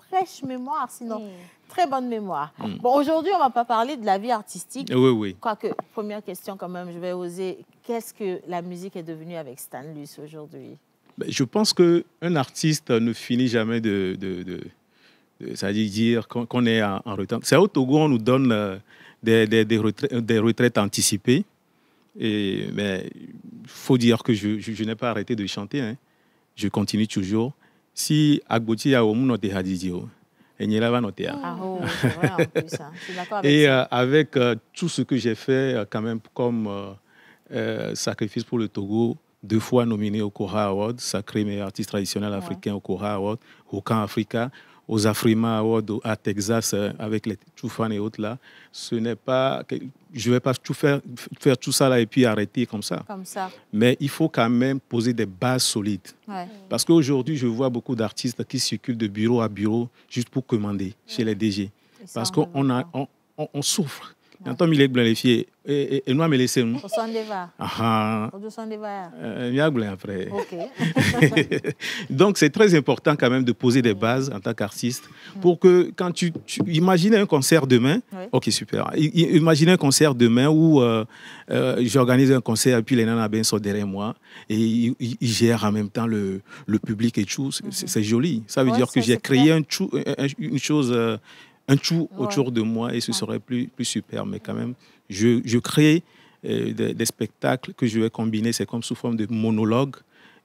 fraîche mémoire, sinon très bonne mémoire. Bon, aujourd'hui, on ne va pas parler de la vie artistique. Oui. Quoique, première question quand même, je vais oser. Qu'est-ce que la musique est devenue avec Stanlus aujourd'hui? Je pense qu'un artiste ne finit jamais c'est-à-dire dire qu'on est en retard. C'est au Togo, on nous donne des retraites anticipées. Mais il faut dire que je n'ai pas arrêté de chanter. Hein. Je continue toujours. Si Agboti a omu note hadidio, et nyela note. Ah oh, c'est vrai en plus. Hein. Je suis d'accord avec et ça. Avec tout ce que j'ai fait quand même comme sacrifice pour le Togo, 2 fois nominé au Kora Award, sacré meilleur artiste traditionnel africain au Kora Award, au Camp Africa, aux Afrima Awards à Texas avec les Toufan et autres là. Ce n'est pas, je ne vais pas faire tout ça là et puis arrêter comme ça. Mais il faut quand même poser des bases solides. Ouais. Parce qu'aujourd'hui, je vois beaucoup d'artistes qui circulent de bureau à bureau juste pour commander chez les DG. Parce qu'on souffre. Quand il est blanifié, et nous, on me laisse. Au son débat. Au son débat. Après. Donc, c'est très important quand même de poser des bases en tant qu'artiste pour que quand tu imagines un concert demain, ok, super. Imaginez un concert demain où j'organise un concert et puis les nanas ben sont derrière moi et ils gèrent en même temps le public et tout. C'est joli. Ça veut dire que j'ai créé une chose. Un tout autour de moi et ce serait plus super. Mais quand même, je crée des spectacles que je vais combiner. C'est comme sous forme de monologue.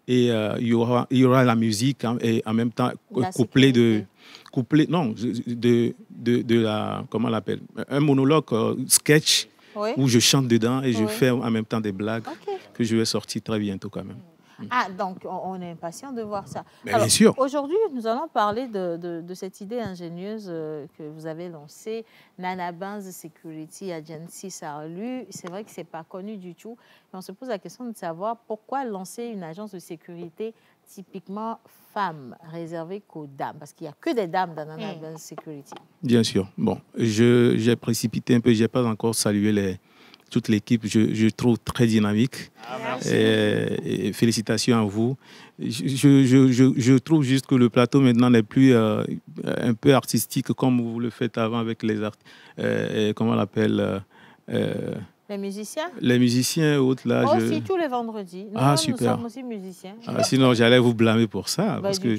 Et il y aura la musique et en même temps couplé de la... Comment on l'appelle? Un monologue sketch où je chante dedans et je fais en même temps des blagues que je vais sortir très bientôt quand même. Ah, donc on est impatient de voir ça. Alors, bien sûr. Aujourd'hui, nous allons parler de cette idée ingénieuse que vous avez lancée, Nana Benz Security Agency Sarlu. C'est vrai que ce n'est pas connu du tout. Et on se pose la question de savoir pourquoi lancer une agence de sécurité typiquement femmes, réservée qu'aux dames. Parce qu'il n'y a que des dames dans Nana Benz Security. Bien sûr. Bon, j'ai précipité un peu. Je n'ai pas encore salué toute l'équipe, je trouve très dynamique. Et félicitations à vous. Je trouve juste que le plateau maintenant n'est plus un peu artistique comme vous le faites avant avec les artistes. Comment on l'appelle les musiciens? Les musiciens et autres là. Aussi tous les vendredis. Nous sommes aussi musiciens. Sinon, j'allais vous blâmer pour ça. Parce que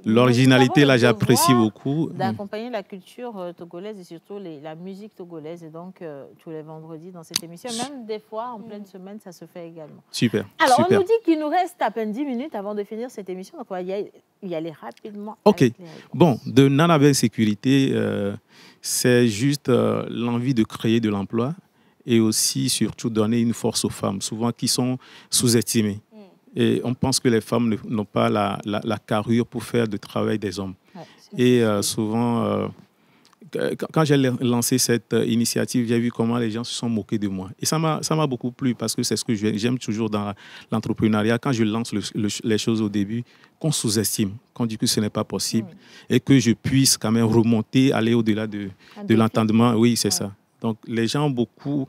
l'originalité, là, j'apprécie beaucoup. D'accompagner la culture togolaise et surtout la musique togolaise. Et donc, tous les vendredis dans cette émission. Même des fois, en pleine semaine, ça se fait également. Super. Alors, on nous dit qu'il nous reste à peine 10 minutes avant de finir cette émission. Donc, on va y aller rapidement. OK. Bon, de Nana Benz Sécurité, c'est juste l'envie de créer de l'emploi. Et aussi, surtout, donner une force aux femmes, souvent qui sont sous-estimées. Et on pense que les femmes n'ont pas la carrure pour faire le travail des hommes. Et souvent, quand j'ai lancé cette initiative, j'ai vu comment les gens se sont moqués de moi. Et ça m'a beaucoup plu parce que c'est ce que j'aime toujours dans l'entrepreneuriat. Quand je lance les choses au début, qu'on sous-estime, qu'on dit que ce n'est pas possible et que je puisse quand même remonter, aller au-delà de l'entendement. Oui, c'est ça. Donc, les gens, beaucoup,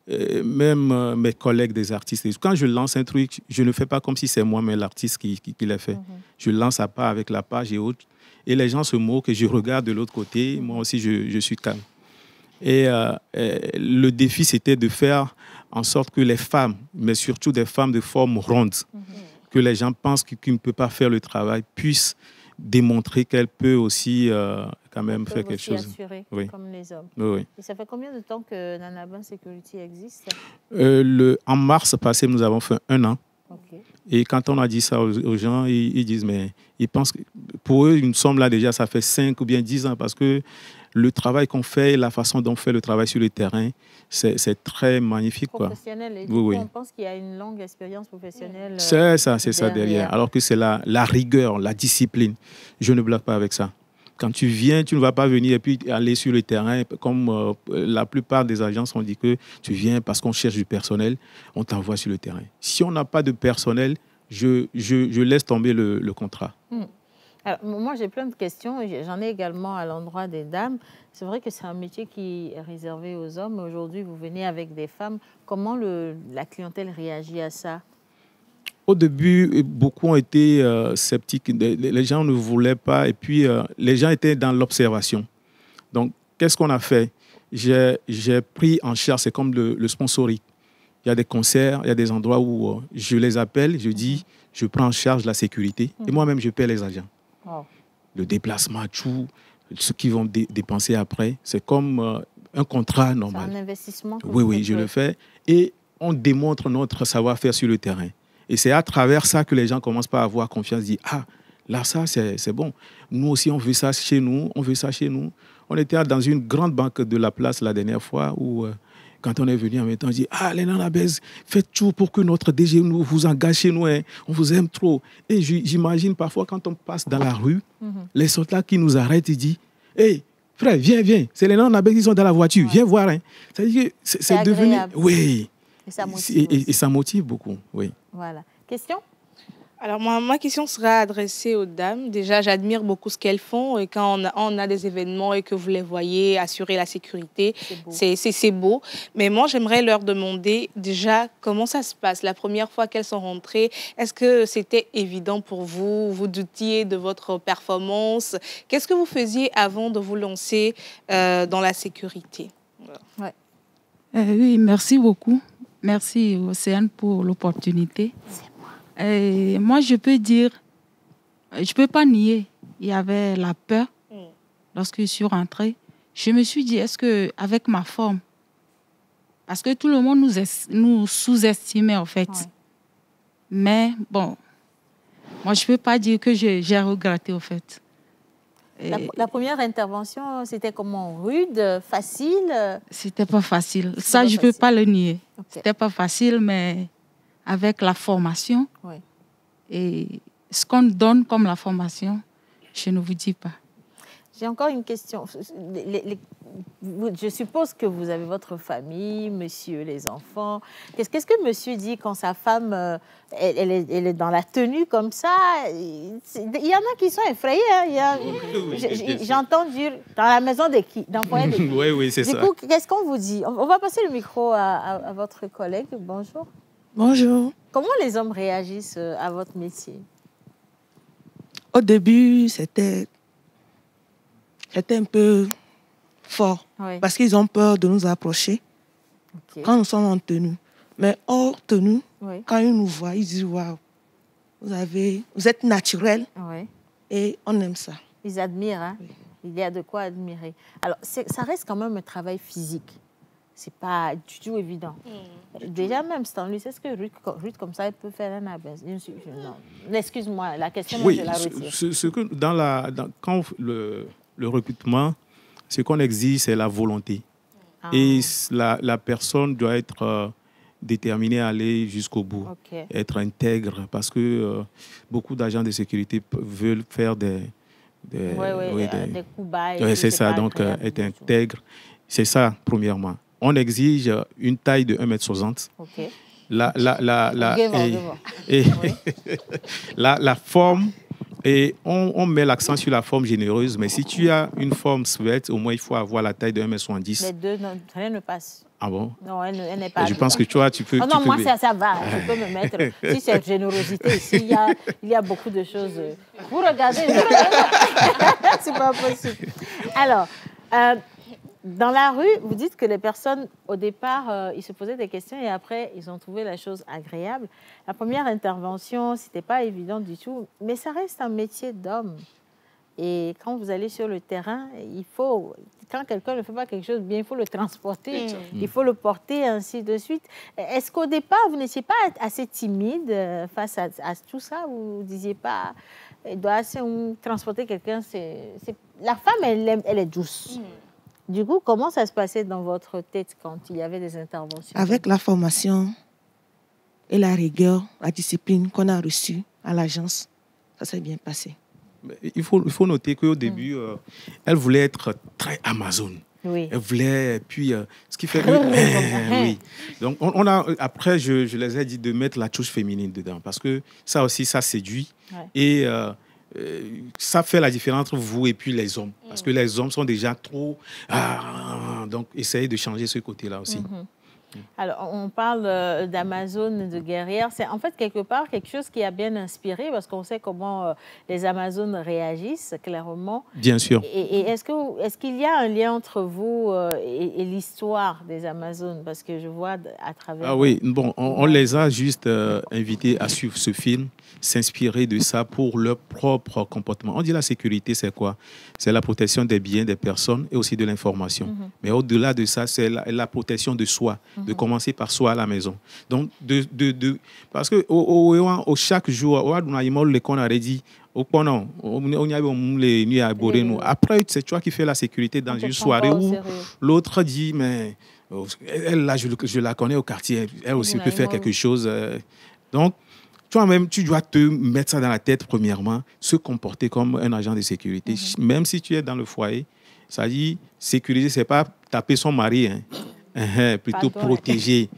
même mes collègues des artistes, quand je lance un truc, je ne fais pas comme si c'est moi, mais l'artiste qui l'a fait. Je lance à part avec la page et autres. Et les gens se moquent et je regarde de l'autre côté. Moi aussi, je suis calme. Et le défi, c'était de faire en sorte que les femmes, mais surtout des femmes de forme ronde, que les gens pensent qu'ils ne peuvent pas faire le travail, puissent démontrer qu'elles peuvent aussi quand même faire quelque chose. Assurer, comme les hommes. Oui. Et ça fait combien de temps que Nana Benz Security existe? En mars passé, nous avons fait 1 an. Okay. Et quand on a dit ça aux gens, ils disent, mais ils pensent que pour eux, nous sommes là déjà, ça fait 5 ou bien 10 ans, parce que le travail qu'on fait, la façon dont on fait le travail sur le terrain, c'est très magnifique. Professionnel. Et oui, on pense qu'il y a une longue expérience professionnelle. C'est ça derrière. Alors que c'est la rigueur, la discipline. Je ne blague pas avec ça. Quand tu viens, tu ne vas pas venir et puis aller sur le terrain. Comme la plupart des agences ont dit que tu viens parce qu'on cherche du personnel, on t'envoie sur le terrain. Si on n'a pas de personnel, je laisse tomber le contrat. Alors, moi, j'ai plein de questions. J'en ai également à l'endroit des dames. C'est vrai que c'est un métier qui est réservé aux hommes. Aujourd'hui, vous venez avec des femmes. Comment la clientèle réagit à ça? Au début, beaucoup ont été sceptiques. Les gens ne voulaient pas. Et puis, les gens étaient dans l'observation. Donc, qu'est-ce qu'on a fait? J'ai pris en charge, c'est comme le sponsoring. Il y a des concerts, il y a des endroits où je les appelle, je dis, je prends en charge la sécurité. Et moi-même, je paie les agents. Wow. Le déplacement, tout, ce qu'ils vont dépenser après, c'est comme un contrat normal. C'est un investissement. Oui, je le fais. Et on démontre notre savoir-faire sur le terrain. Et c'est à travers ça que les gens commencent par avoir confiance, dire, ah, là, ça, c'est bon. Nous aussi, on veut ça chez nous, On était dans une grande banque de la place la dernière fois où... Quand on est venu en même temps, on dit « Ah, les Nanabès, faites tout pour que notre DG vous engage chez nous. Hein. On vous aime trop. » Et j'imagine parfois, quand on passe dans la rue, les soldats qui nous arrêtent, ils disent « Hey, frère, viens. C'est les Nanabès qui sont dans la voiture. Viens voir. Hein. » C'est devenu... Oui. Et ça motive beaucoup. Oui. Voilà. Question? Alors, ma question sera adressée aux dames. Déjà, j'admire beaucoup ce qu'elles font. Et quand on a des événements et que vous les voyez assurer la sécurité, c'est beau. Mais moi, j'aimerais leur demander déjà comment ça se passe. La première fois qu'elles sont rentrées, est-ce que c'était évident pour vous? Vous doutiez de votre performance? Qu'est-ce que vous faisiez avant de vous lancer dans la sécurité? Ouais. Oui, merci beaucoup. Merci, Océane, pour l'opportunité. Moi, je peux dire, je ne peux pas nier, il y avait la peur lorsque je suis rentrée. Je me suis dit, est-ce qu'avec ma forme, parce que tout le monde nous sous-estimait en fait. Ouais. Mais bon, moi, je ne peux pas dire que j'ai regretté en fait. La première intervention, c'était comment? Rude, facile? C'était pas facile. Ça, je ne peux pas le nier. Okay. C'était pas facile, mais... avec la formation et ce qu'on donne comme la formation, je ne vous dis pas. J'ai encore une question. Je suppose que vous avez votre famille, monsieur, les enfants. Qu'est-ce que monsieur dit quand sa femme elle est dans la tenue comme ça? Il y en a qui sont effrayés. Hein. J'entends dire dans la maison de qui? Dans le foyer de qui? Oui, c'est ça. Du coup, qu'est-ce qu'on vous dit? On va passer le micro à votre collègue. Bonjour. Bonjour. Comment les hommes réagissent à votre métier? Au début, c'était un peu fort parce qu'ils ont peur de nous approcher quand nous sommes en tenue. Mais hors tenue, quand ils nous voient, ils disent « Waouh, vous êtes naturel et on aime ça. » Ils admirent, hein? Il y a de quoi admirer. Alors, ça reste quand même un travail physique. C'est pas du tout évident. Déjà, même Stanley, est-ce que Ruth, comme ça, elle peut faire un abaisse? Non. Excuse-moi, la question, moi, je la retire. Quand le recrutement, ce qu'on exige, c'est la volonté. Et la personne doit être déterminée à aller jusqu'au bout, être intègre, parce que beaucoup d'agents de sécurité veulent faire des coups bas. C'est ça, donc être intègre. C'est ça, premièrement. On exige une taille de 1,60 m. La forme, et on met l'accent sur la forme généreuse, mais si tu as une forme svelte, au moins il faut avoir la taille de 1,70 m. Les deux, rien ne passe. Ah bon? Non, elle n'est pas. Je pense que tu vois, tu peux. Non, moi, ça va. Je peux me mettre. Si c'est générosité, ici, il y a beaucoup de choses. Vous regardez. C'est pas possible. Alors. Dans la rue, vous dites que les personnes, au départ, ils se posaient des questions et après, ils ont trouvé la chose agréable. La première intervention, ce n'était pas évident du tout, mais ça reste un métier d'homme. Et quand vous allez sur le terrain, quand quelqu'un ne fait pas quelque chose bien, il faut le transporter, il faut le porter, ainsi de suite. Est-ce qu'au départ, vous n'étiez pas assez timide face à tout ça? Vous ne disiez pas, il doit assez transporter quelqu'un, la femme, elle est douce. Du coup, comment ça se passait dans votre tête quand il y avait des interventions? Avec la formation et la rigueur, la discipline qu'on a reçue à l'agence, ça s'est bien passé. Il faut noter qu'au début, elle voulait être très Amazon. Oui. Elle voulait, puis ce qui fait que... oui. Donc, après, je les ai dit de mettre la touche féminine dedans, parce que ça aussi, ça séduit. Ouais. Et ça fait la différence entre vous et puis les hommes. Parce que les hommes sont déjà trop... donc, essayez de changer ce côté-là aussi. Alors, on parle d'Amazon, de guerrières. C'est en fait quelque part quelque chose qui a bien inspiré parce qu'on sait comment les Amazones réagissent, clairement. Bien sûr. Et est-ce qu'il y a un lien entre vous et l'histoire des Amazones? Parce que je vois à travers... Ah oui, bon, on les a juste invités à suivre ce film, s'inspirer de ça pour leur propre comportement. On dit la sécurité, c'est quoi? C'est la protection des biens des personnes et aussi de l'information. Mais au-delà de ça, c'est la protection de soi. De commencer par soi à la maison. Donc, parce que chaque jour, on a dit, après, c'est toi qui fais la sécurité dans une soirée où l'autre dit, mais elle, là, je la connais au quartier, elle aussi peut faire quelque chose. Donc, toi-même, tu dois te mettre ça dans la tête, premièrement, se comporter comme un agent de sécurité. Même si tu es dans le foyer, ça dit, sécuriser, ce n'est pas taper son mari, hein. Plutôt protéger,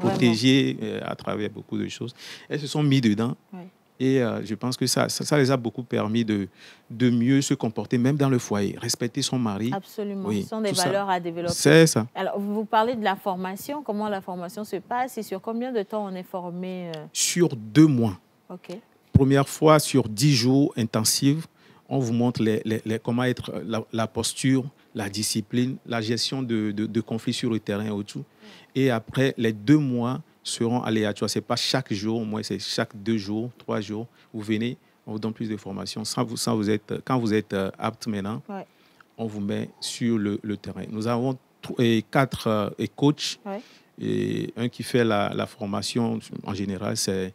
protéger à travers beaucoup de choses. Elles se sont mis dedans et je pense que ça les a beaucoup permis de mieux se comporter, même dans le foyer, respecter son mari. Absolument, ce sont des valeurs à développer. C'est ça. Alors, vous parlez de la formation, comment la formation se passe et sur combien de temps on est formé? Sur 2 mois. OK. Première fois sur 10 jours intensifs, on vous montre comment être la posture, la discipline, la gestion de conflits sur le terrain et tout. Et après, les 2 mois seront aléatoires. Ce n'est pas chaque jour, moi, c'est chaque 2 jours, 3 jours. Vous venez, on vous donne plus de formations. Quand vous êtes apte maintenant, on vous met sur le terrain. Nous avons 4 coachs. Et un qui fait la formation, en général, c'est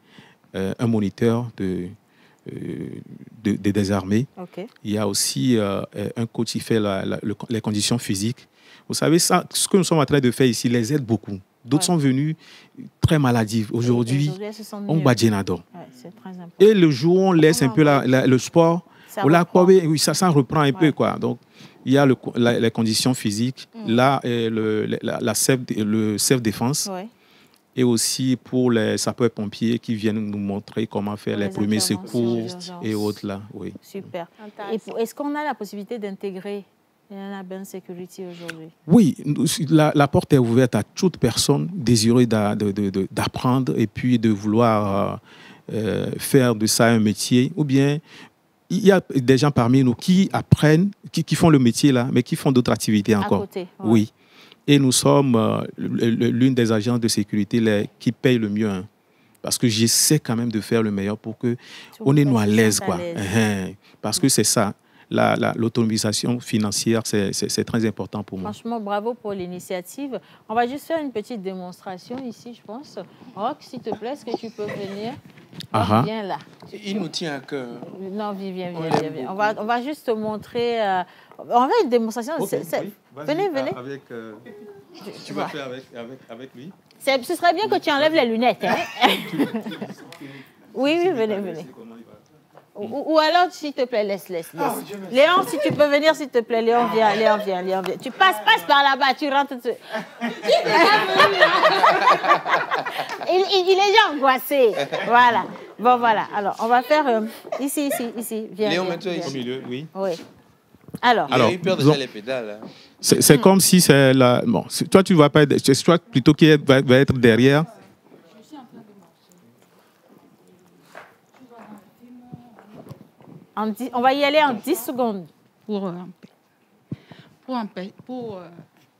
un moniteur des armées. Il y a aussi un coach qui fait les conditions physiques. Vous savez, ça, ce que nous sommes en train de faire ici les aide beaucoup. D'autres sont venus très maladifs. Aujourd'hui, on bat Djenador. Et le jour où on laisse un peu le sport, ça reprend un peu, quoi. Donc, il y a les conditions physiques, là, le self-défense. Et aussi pour les sapeurs-pompiers qui viennent nous montrer comment faire les premiers secours et autres là. Oui. Super. Est-ce qu'on a la possibilité d'intégrer Nana Security aujourd'hui? Oui, la porte est ouverte à toute personne désirée d'apprendre et puis de vouloir faire de ça un métier. Ou bien, il y a des gens parmi nous qui apprennent, qui font le métier là, mais qui font d'autres activités encore. À côté, oui. Et nous sommes l'une des agences de sécurité qui paye le mieux. Hein, parce que j'essaie quand même de faire le meilleur pour qu'on est nous à l'aise. Parce que c'est ça. L'autonomisation financière, c'est très important pour moi. Franchement, bravo pour l'initiative. On va juste faire une petite démonstration ici, je pense. Rock, s'il te plaît, est-ce que tu peux venir? Viens là. Il nous tient à cœur. Non, viens. On va juste te montrer... on va une démonstration. Venez. Tu vas faire avec lui? Ce serait bien que tu enlèves les lunettes. Hein? Oui, venez. Ou alors, s'il te plaît, laisse. Léon, si tu peux venir, s'il te plaît. Léon, viens. Tu passes par là-bas, tu rentres tout de suite. Il est déjà angoissé. Voilà. Bon, voilà. Alors, on va faire ici. Viens. Léon, mets-toi ici. Au milieu, oui. Alors, il a eu peur déjà les pédales. Hein. C'est comme si c'est la... Bon, toi, tu ne vas pas être... C'est toi plutôt qui va être derrière. On va y aller en 10 secondes. Pour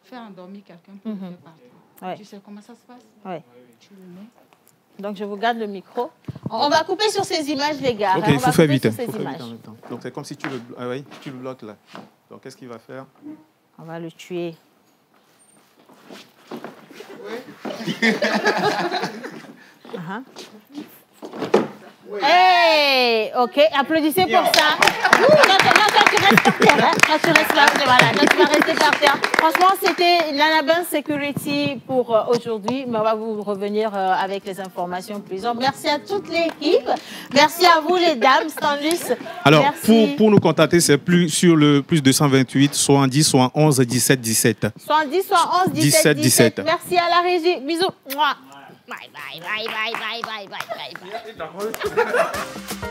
faire endormir quelqu'un pour le faire partir. Tu sais comment ça se passe? Oui. Tu le mets. Donc, je vous garde le micro. On va couper sur ces images, les gars. Ok, il faut faire vite. Donc, c'est comme si tu le bloques là. Donc, qu'est-ce qu'il va faire? On va le tuer. Oui. Hey, ok, applaudissez pour ça. Non, tu restes par terre. Hein. Toi, tu restes là. Voilà, toi, tu vas rester par terre. Franchement, c'était l'Anabin Security pour aujourd'hui. Mais on va vous revenir avec les informations plus amples. Merci à toute l'équipe. Merci à vous, les dames. Stanlus. Alors, merci. Pour nous contacter, c'est plus sur le plus 228, 70, 71, 17, 17. 70, 71, 17, 17. Merci à la régie. Bisous. Bye, bye, bye, bye, bye, bye, bye, bye, bye.